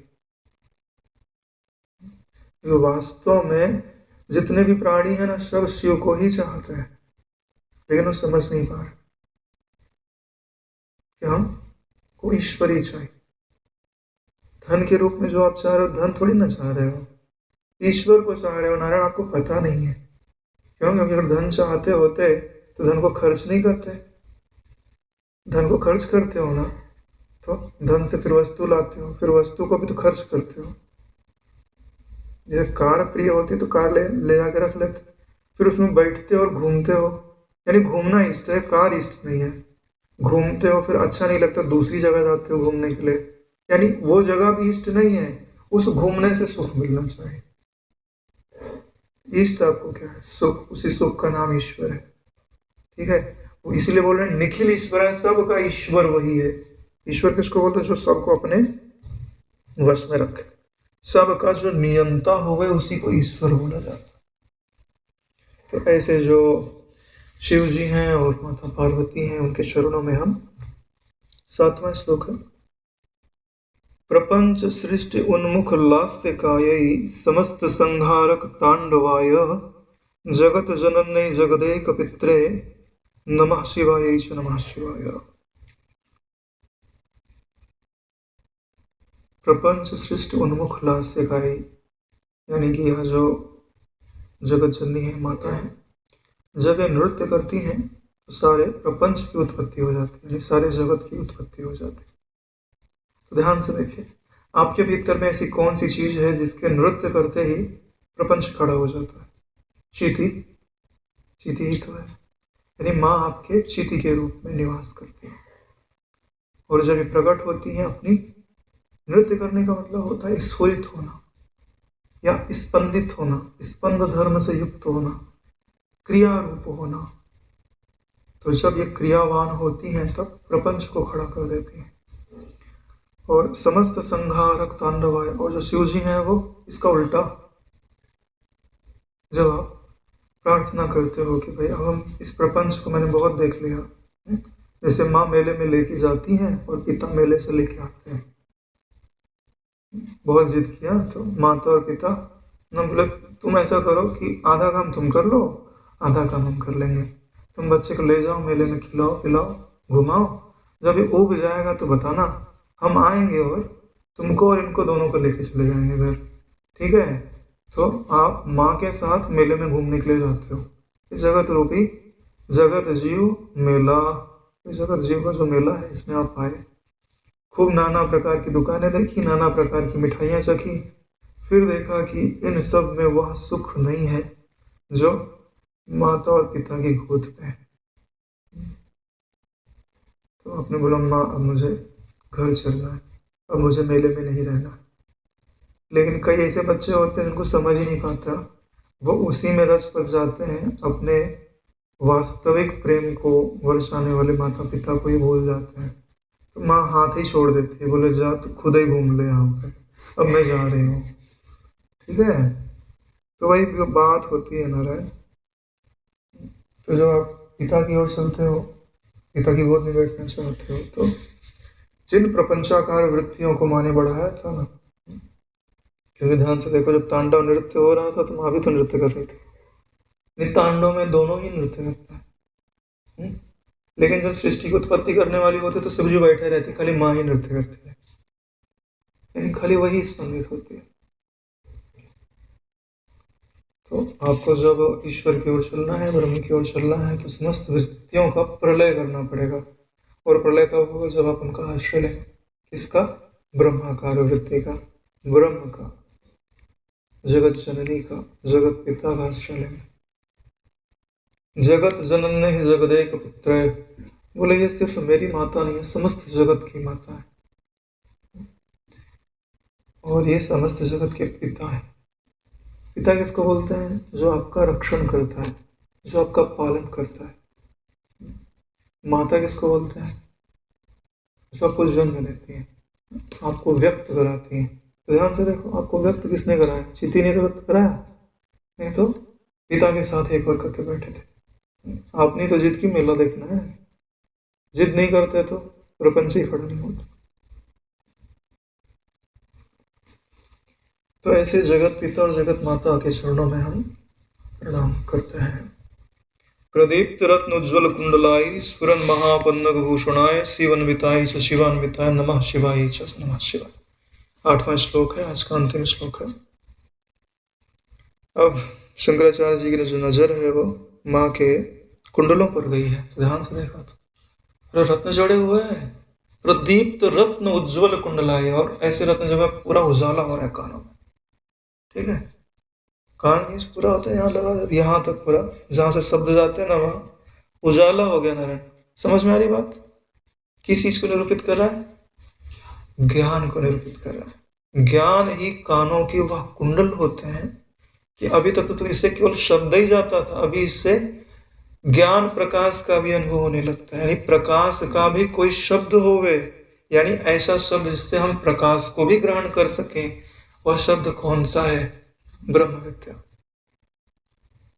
तो वास्तव में जितने भी प्राणी है ना, सब शिव को ही चाहते हैं, लेकिन वो समझ नहीं पा रहे कि हम को ईश्वर ही चाहिए। धन के रूप में जो आप चाह रहे हो, धन थोड़ी ना चाह रहे हो, ईश्वर को चाह रहे हो। नारायण आपको पता नहीं है क्यों? क्योंकि अगर धन चाहते होते तो धन को खर्च नहीं करते। धन को खर्च करते हो ना, तो धन से फिर वस्तु लाते हो, फिर वस्तु को भी तो खर्च करते हो। जैसे कार प्रिय होती तो कार ले जाके रख लेते, फिर उसमें बैठते हो और घूमते हो। यानी घूमना इष्ट है, कार इष्ट नहीं है। घूमते हो, फिर अच्छा नहीं लगता, दूसरी जगह जाते हो घूमने के लिए, यानी वो जगह भी इष्ट नहीं है। उस घूमने से सुख मिलना चाहिए। इष्ट आपको क्या है? सुख। उसी सुख का नाम ईश्वर है। ठीक है, वो इसीलिए बोल रहे हैं निखिल ईश्वर है, सबका ईश्वर वही है। ईश्वर किसको बोलते हैं? जो सबको अपने वश में रखे, सबका जो नियंता हो गए उसी को ईश्वर बोला जाता है। तो ऐसे जो शिव जी हैं और माता पार्वती हैं, उनके चरणों में हम 7वां श्लोक है। प्रपंच सृष्टि उन्मुख लास्य कायै समस्त संहारक तांडवाय जगत जनन्यै जगदेक पित्रे नमः शिवाय च नमः शिवाय। प्रपंच सृष्टि उन्मुख लास्य कायै, यानी कि यह जो जगत जननी है, माता है, जब ये नृत्य करती हैं तो सारे प्रपंच की उत्पत्ति हो जाती है, यानी सारे जगत की उत्पत्ति हो जाती है। तो ध्यान से देखिए, आपके भीतर में ऐसी कौन सी चीज है जिसके नृत्य करते ही प्रपंच खड़ा हो जाता है? चींटी, चींटी ही तो है। यानी माँ आपके चींटी के रूप में निवास करती है, और जब ये प्रकट होती है अपनी नृत्य करने का मतलब होता है स्फुरित होना या स्पंदित होना, स्पंद धर्म से युक्त होना, क्रिया रूप होना। तो जब ये क्रियावान होती हैं तब प्रपंच को खड़ा कर देती हैं। और समस्त संहारक तांडवाय, और जो शिव जी हैं वो इसका उल्टा। जब आप प्रार्थना करते हो कि भाई अब हम इस प्रपंच को मैंने बहुत देख लिया, जैसे माँ मेले में लेके जाती हैं और पिता मेले से लेके आते हैं, बहुत जिद किया तो माता और पिता न बोले तुम ऐसा करो कि आधा काम तुम कर लो, आधा काम हम कर लेंगे। तुम बच्चे को ले जाओ मेले में, खिलाओ पिलाओ घुमाओ, जब ये उब जाएगा तो बताना, हम आएंगे और तुमको और इनको दोनों को लेके चले जाएंगे घर। ठीक है? तो आप माँ के साथ मेले में घूमने के लिए जाते हो। इस जगत रूपी जगत जीव मेला, इस जगत जीव का जो मेला है इसमें आप आए, खूब नाना प्रकार की दुकानें देखी, नाना प्रकार की मिठाइयाँ चखी, फिर देखा कि इन सब में वह सुख नहीं है जो माता और पिता की गोद में है। तो आपने बोला माँ अब मुझे घर चलना है, अब मुझे मेले में नहीं रहना। लेकिन कई ऐसे बच्चे होते हैं जिनको समझ ही नहीं पाता, वो उसी में रच पड़ जाते हैं, अपने वास्तविक प्रेम को बरसाने वाले माता पिता को ही भूल जाते हैं। तो माँ हाथ ही छोड़ देती है, बोले जा तो खुद ही घूम ले यहाँ पे, अब मैं जा रही हूँ। ठीक है। तो वही बात होती है नारायण। तो जब आप पिता की ओर चलते हो, पिता की गोद में बैठना चाहते हो, तो जिन प्रपंचाकार वृत्तियों को माने बढ़ाया था ना, क्योंकि ध्यान से देखो, जब तांडव नृत्य हो रहा था तो माँ भी तो नृत्य कर रही थी। तांडव में दोनों ही नृत्य करता है। हम्म? लेकिन जब सृष्टि की उत्पत्ति करने वाली होती तो शिव जी बैठे रहते, खाली माँ ही नृत्य करती है, यानी खाली वही स्पंदित होती है। तो आपको जब ईश्वर की ओर चलना है, ब्रह्म की ओर चलना है, तो समस्त वृत्तियों का प्रलय करना पड़ेगा। और प्रलय कब होगा? जब आप उनका आश्रय लें। किसका? ब्रह्माकार वृत्ति का, ब्रह्म का, जगत जननी का, जगत पिता का आश्रय लेंगे। जगत जनन ही जगदेक पुत्र है। बोले ये सिर्फ मेरी माता नहीं है, समस्त जगत की माता है, और ये समस्त जगत के पिता है। पिता किसको बोलते हैं? जो आपका रक्षण करता है, जो आपका पालन करता है। माता किसको बोलते हैं? जो आपको जन्म देती है, आपको व्यक्त कराती है। तो ध्यान से देखो, आपको व्यक्त किसने कराया? चींटी ने तो व्यक्त कराया, नहीं तो पिता के साथ एक और करके बैठे थे। आपने तो जिद की, मेला देखना है। जिद नहीं करते तो प्रपंच ही खड़ा नहीं होता। तो ऐसे जगत पिता और जगत माता के चरणों में हम प्रणाम करते हैं। प्रदीप्त रत्न उज्ज्वल कुंडलाई स्फुरन महापन्नग भूषणाय शिवन्विताय च शिवान्विताय नमः शिवाय च नमः शिवाय। 8वां श्लोक है, आज का अंतिम श्लोक है। अब शंकराचार्य जी की जो नजर है वो माँ के कुंडलों पर गई है। तो ध्यान से देखा तो रत्न जड़े हुए हैं, प्रदीप्त रत्न उज्ज्वल कुंडलाई, और ऐसे रत्न जब पूरा उजाला हो रहा है कानों में। ठीक है, कान ही पूरा होता है, यहाँ लगा, यहाँ तक पूरा, जहाँ से शब्द जाते हैं ना वहाँ उजाला हो गया नारायण। समझ में आ रही बात? किस चीज को निरूपित कर रहा है? ज्ञान को निरूपित कर रहा है। ज्ञान ही कानों की वह कुंडल होते हैं कि अभी तक तो इससे केवल शब्द ही जाता था, अभी इससे ज्ञान प्रकाश का भी अनुभव होने लगता है। यानी प्रकाश का भी कोई शब्द होवे, यानी ऐसा शब्द जिससे हम प्रकाश को भी ग्रहण कर सकें। वह शब्द कौन सा है? ब्रह्म विद्या।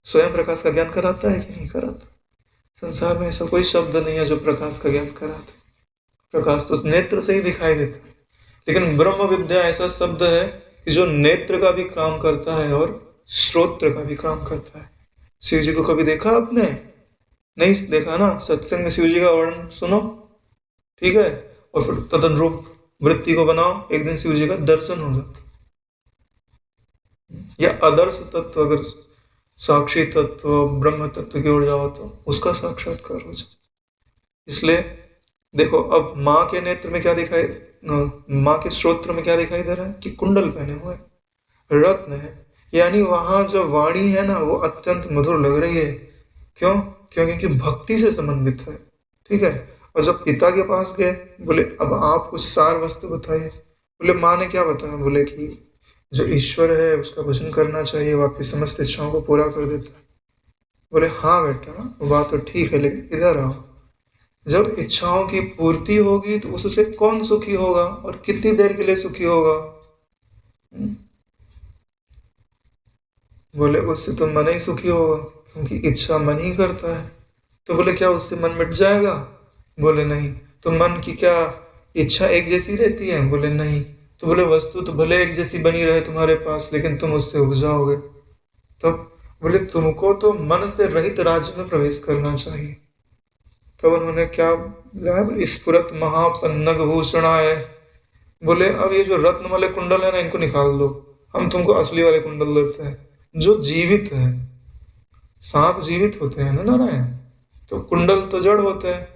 स्वयं प्रकाश का ज्ञान कराता है कि नहीं कराता? संसार में ऐसा कोई शब्द नहीं है जो प्रकाश का ज्ञान कराता है। प्रकाश तो नेत्र से ही दिखाई देता है, लेकिन ब्रह्म विद्या ऐसा शब्द है कि जो नेत्र का भी काम करता है और श्रोत्र का भी काम करता है। शिव जी को कभी देखा आपने? नहीं देखा ना? सत्संग में शिव जी का वर्णन सुनो, ठीक है, और फिर तदनुरूप वृत्ति को बनाओ, एक दिन शिव जी का दर्शन हो जाता। या आदर्श तत्व, अगर साक्षी तत्व ब्रह्म तत्व की ओर जाओ तो उसका साक्षात्कार हो जाए। इसलिए देखो, अब माँ के नेत्र में क्या दिखाई, माँ के श्रोत्र में क्या दिखाई दे रहा है? कि कुंडल पहने हुए रत्न है। यानी वहां जो वाणी है ना, वो अत्यंत मधुर लग रही है। क्यों? क्योंकि भक्ति से संबंधित है। ठीक है। और जब पिता के पास गए, बोले अब आप कुछ सार वस्तु बताइए। बोले माँ ने क्या बताया? बोले कि जो ईश्वर है उसका भजन करना चाहिए, वो आपकी समस्त इच्छाओं को पूरा कर देता है। बोले हाँ बेटा, बात तो ठीक है, लेकिन इधर आओ। जब इच्छाओं की पूर्ति होगी तो उससे कौन सुखी होगा और कितनी देर के लिए सुखी होगा? बोले उससे तो मन ही सुखी होगा, क्योंकि इच्छा मन ही करता है। तो बोले क्या उससे मन मिट जाएगा? बोले नहीं। तो मन की क्या इच्छा एक जैसी रहती है? बोले नहीं। तो बोले वस्तु तो भले एक जैसी बनी रहे तुम्हारे पास, लेकिन तुम उससे उब जाओगे। तब बोले तुमको तो मन से रहित राज्य में प्रवेश करना चाहिए। तब उन्होंने क्या बोला? स्फुरत महापन्नग भूषणाय। बोले अब ये जो रत्न वाले कुंडल है ना, इनको निकाल दो, हम तुमको असली वाले कुंडल देते हैं जो जीवित है। सांप जीवित होते हैं ना नारायण, तो कुंडल तो जड़ होते हैं।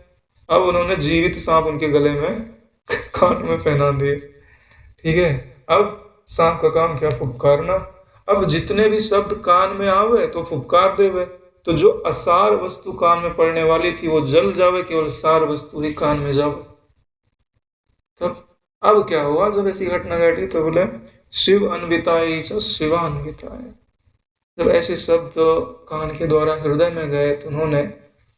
अब उन्होंने जीवित सांप उनके गले में कान में पहना दिए। ठीक है। अब सांप का काम क्या? फुफकारना। अब जितने भी शब्द कान में आवे तो फुफकार देवे, तो जो असार वस्तु कान में पड़ने वाली थी वो जल जावे, केवल सार वस्तु ही कान में जावे। तब अब क्या हुआ जब ऐसी घटना घटी? तो बोले शिव अन्विताय च शिवान्विताय। जब ऐसे शब्द कान के द्वारा हृदय में गए तो उन्होंने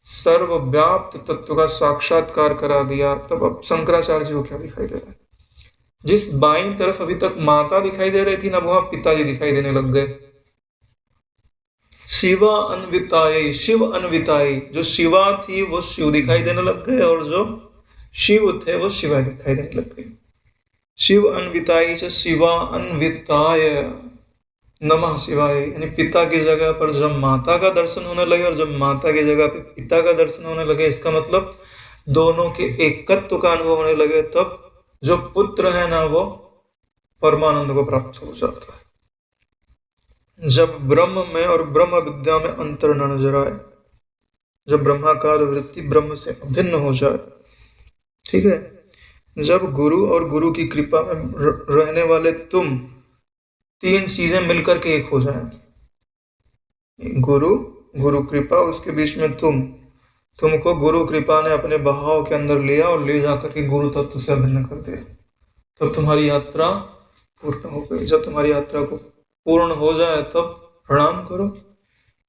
सर्वव्याप्त तत्व का साक्षात्कार करा दिया। तब अब शंकराचार्य जी को क्या दिखाई दे रहा है? जिस बाईं तरफ अभी तक माता दिखाई दे रही थी ना, वहां पिताजी दिखाई देने लग गए। शिवा अन्विताई, शिव अन्विताई, जो शिवा थी वो शिव दिखाई देने लग गए, और जो शिव थे वो शिवा दिखाई देने लग गए। शिव अन्विताई च शिवा अन्विताय नमः शिवाय। यानी पिता की जगह पर जब माता का दर्शन होने लगे और जब माता की जगह पे पिता का दर्शन होने लगे, इसका मतलब दोनों के एकत्व का अनुभव होने लगे, तब जो पुत्र है ना वो परमानंद को प्राप्त हो जाता है। जब ब्रह्म में और ब्रह्म विद्या में अंतर न नजर आए, जब ब्रह्माकार वृत्ति ब्रह्म से अभिन्न हो जाए, ठीक है, जब गुरु और गुरु की कृपा में रहने वाले तुम तीन चीजें मिलकर के एक हो जाए, गुरु, गुरु कृपा, उसके बीच में तुमको गुरु कृपा ने अपने बहाव के अंदर लिया और ले जाकर के गुरु तत्व से अभिन्न कर दिया, तब तुम्हारी यात्रा पूर्ण हो गई। जब तुम्हारी यात्रा को पूर्ण हो जाए तब प्रणाम करो,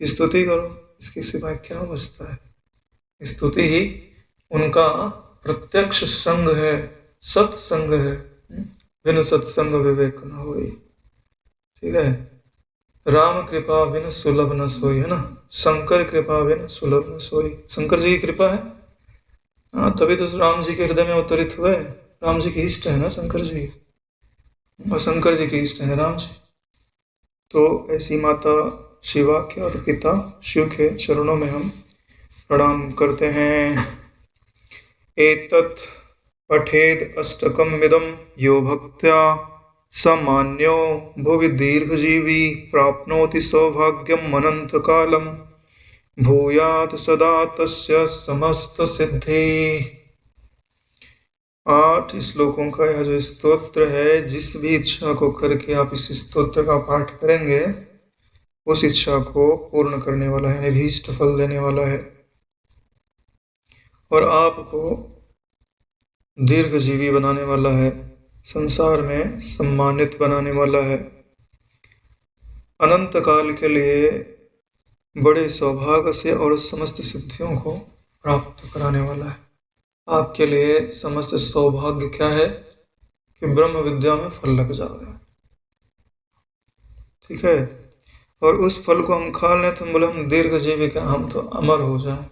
स्तुति करो, इसके सिवाय क्या बचता है। स्तुति ही उनका प्रत्यक्ष संग है, सत्संग है। बिनु सत्संग विवेक न होई, ठीक है। राम कृपा बिन सुलभ न सोई, है ना। शंकर कृपा बिन सुलभ न सोई, शंकर जी की कृपा है, हाँ, तभी तो राम जी के हृदय में अवतरित हुए। राम जी के इष्ट है ना शंकर जी, और शंकर जी के इष्ट है राम जी। तो ऐसी माता शिवा के और पिता शिव के चरणों में हम प्रणाम करते हैं। एतत् पठेद अष्टकमिदं यो भक्त्या सामान्यो भुवि दीर्घजीवी प्राप्नोति सौभाग्यम अनंतकालम भूयात् सदा तस्य समस्त सिद्धि। 8 श्लोकों का यह जो स्तोत्र है, जिस भी इच्छा को करके आप इस स्तोत्र का पाठ करेंगे, उस इच्छा को पूर्ण करने वाला है, अभीष्ट फल देने वाला है, और आपको दीर्घजीवी बनाने वाला है, संसार में सम्मानित बनाने वाला है, अनंत काल के लिए बड़े सौभाग्य से और समस्त सिद्धियों को प्राप्त कराने वाला है। आपके लिए समस्त सौभाग्य क्या है कि ब्रह्म विद्या में फल लग जाए, ठीक है। और उस फल को हम खा लें तो बोले हम दीर्घजीवी का, हम तो अमर हो जाए।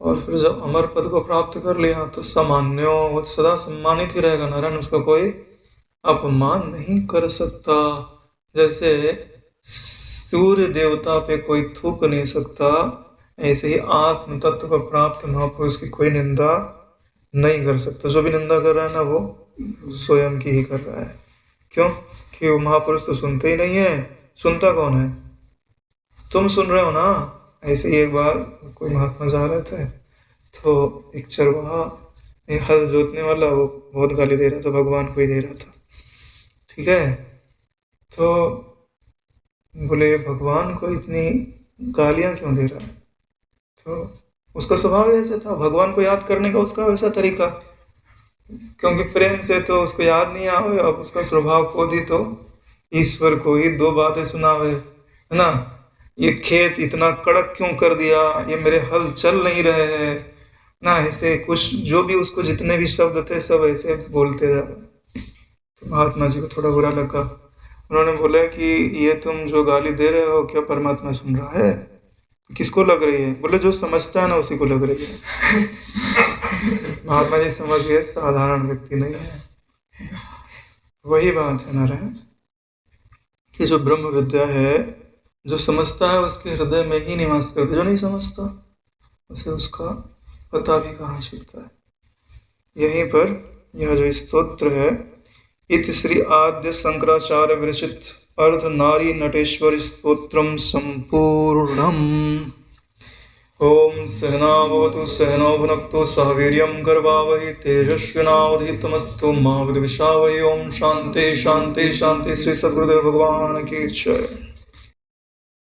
और फिर जब अमर पद को प्राप्त कर लिया तो सामान्यो, वो सदा सम्मानित ही रहेगा, नारायण उसका कोई अपमान नहीं कर सकता। जैसे सूर्य देवता पे कोई थूक नहीं सकता, ऐसे ही आत्म तत्व को प्राप्त महापुरुष की कोई निंदा नहीं कर सकता। जो भी निंदा कर रहा है ना वो स्वयं की ही कर रहा है। क्यों? कि वो महापुरुष तो सुनते ही नहीं है। सुनता कौन है? तुम सुन रहे हो ना। ऐसे ही एक बार कोई महात्मा जा रहे थे तो एक चरवाहा, हल जोतने वाला, वो बहुत गाली दे रहा था, भगवान को ही दे रहा था, ठीक है। तो बोले भगवान को इतनी गालियां क्यों दे रहा है? तो उसका स्वभाव ऐसा था, भगवान को याद करने का उसका वैसा तरीका, क्योंकि प्रेम से तो उसको याद नहीं आवे। अब उसका स्वभाव को दी तो ईश्वर को ही 2 बातें सुनावे, है ना। ये खेत इतना कड़क क्यों कर दिया, ये मेरे हल चल नहीं रहे हैं ना, ऐसे कुछ जो भी उसको जितने भी शब्द थे सब ऐसे बोलते रहे। तो महात्मा जी को थोड़ा बुरा लगा। उन्होंने बोला कि ये तुम जो गाली दे रहे हो क्या परमात्मा सुन रहा है? किसको लग रही है? बोले जो समझता है ना उसी को लग रही है। महात्मा जी समझ गए साधारण व्यक्ति नहीं है। वही बात है नारायण कि जो ब्रह्म विद्या है, जो समझता है उसके हृदय में ही निवास करते, जो नहीं समझता उसे उसका पता भी कहाँ चलता है। यहीं पर यह जो स्तोत्र है, इति श्री आद्य शंकराचार्य विरचित अर्ध नारी नटेश्वर स्तोत्रम संपूर्णम। ओम सहनावतु सहनौ भुनक्तु सह वीर्यं करवावहै तेजस्विनावधीतमस्तु मा विद्विषावहै। ओम शांति शांति शांति। श्री सद्गुरुदेव भगवान की जय।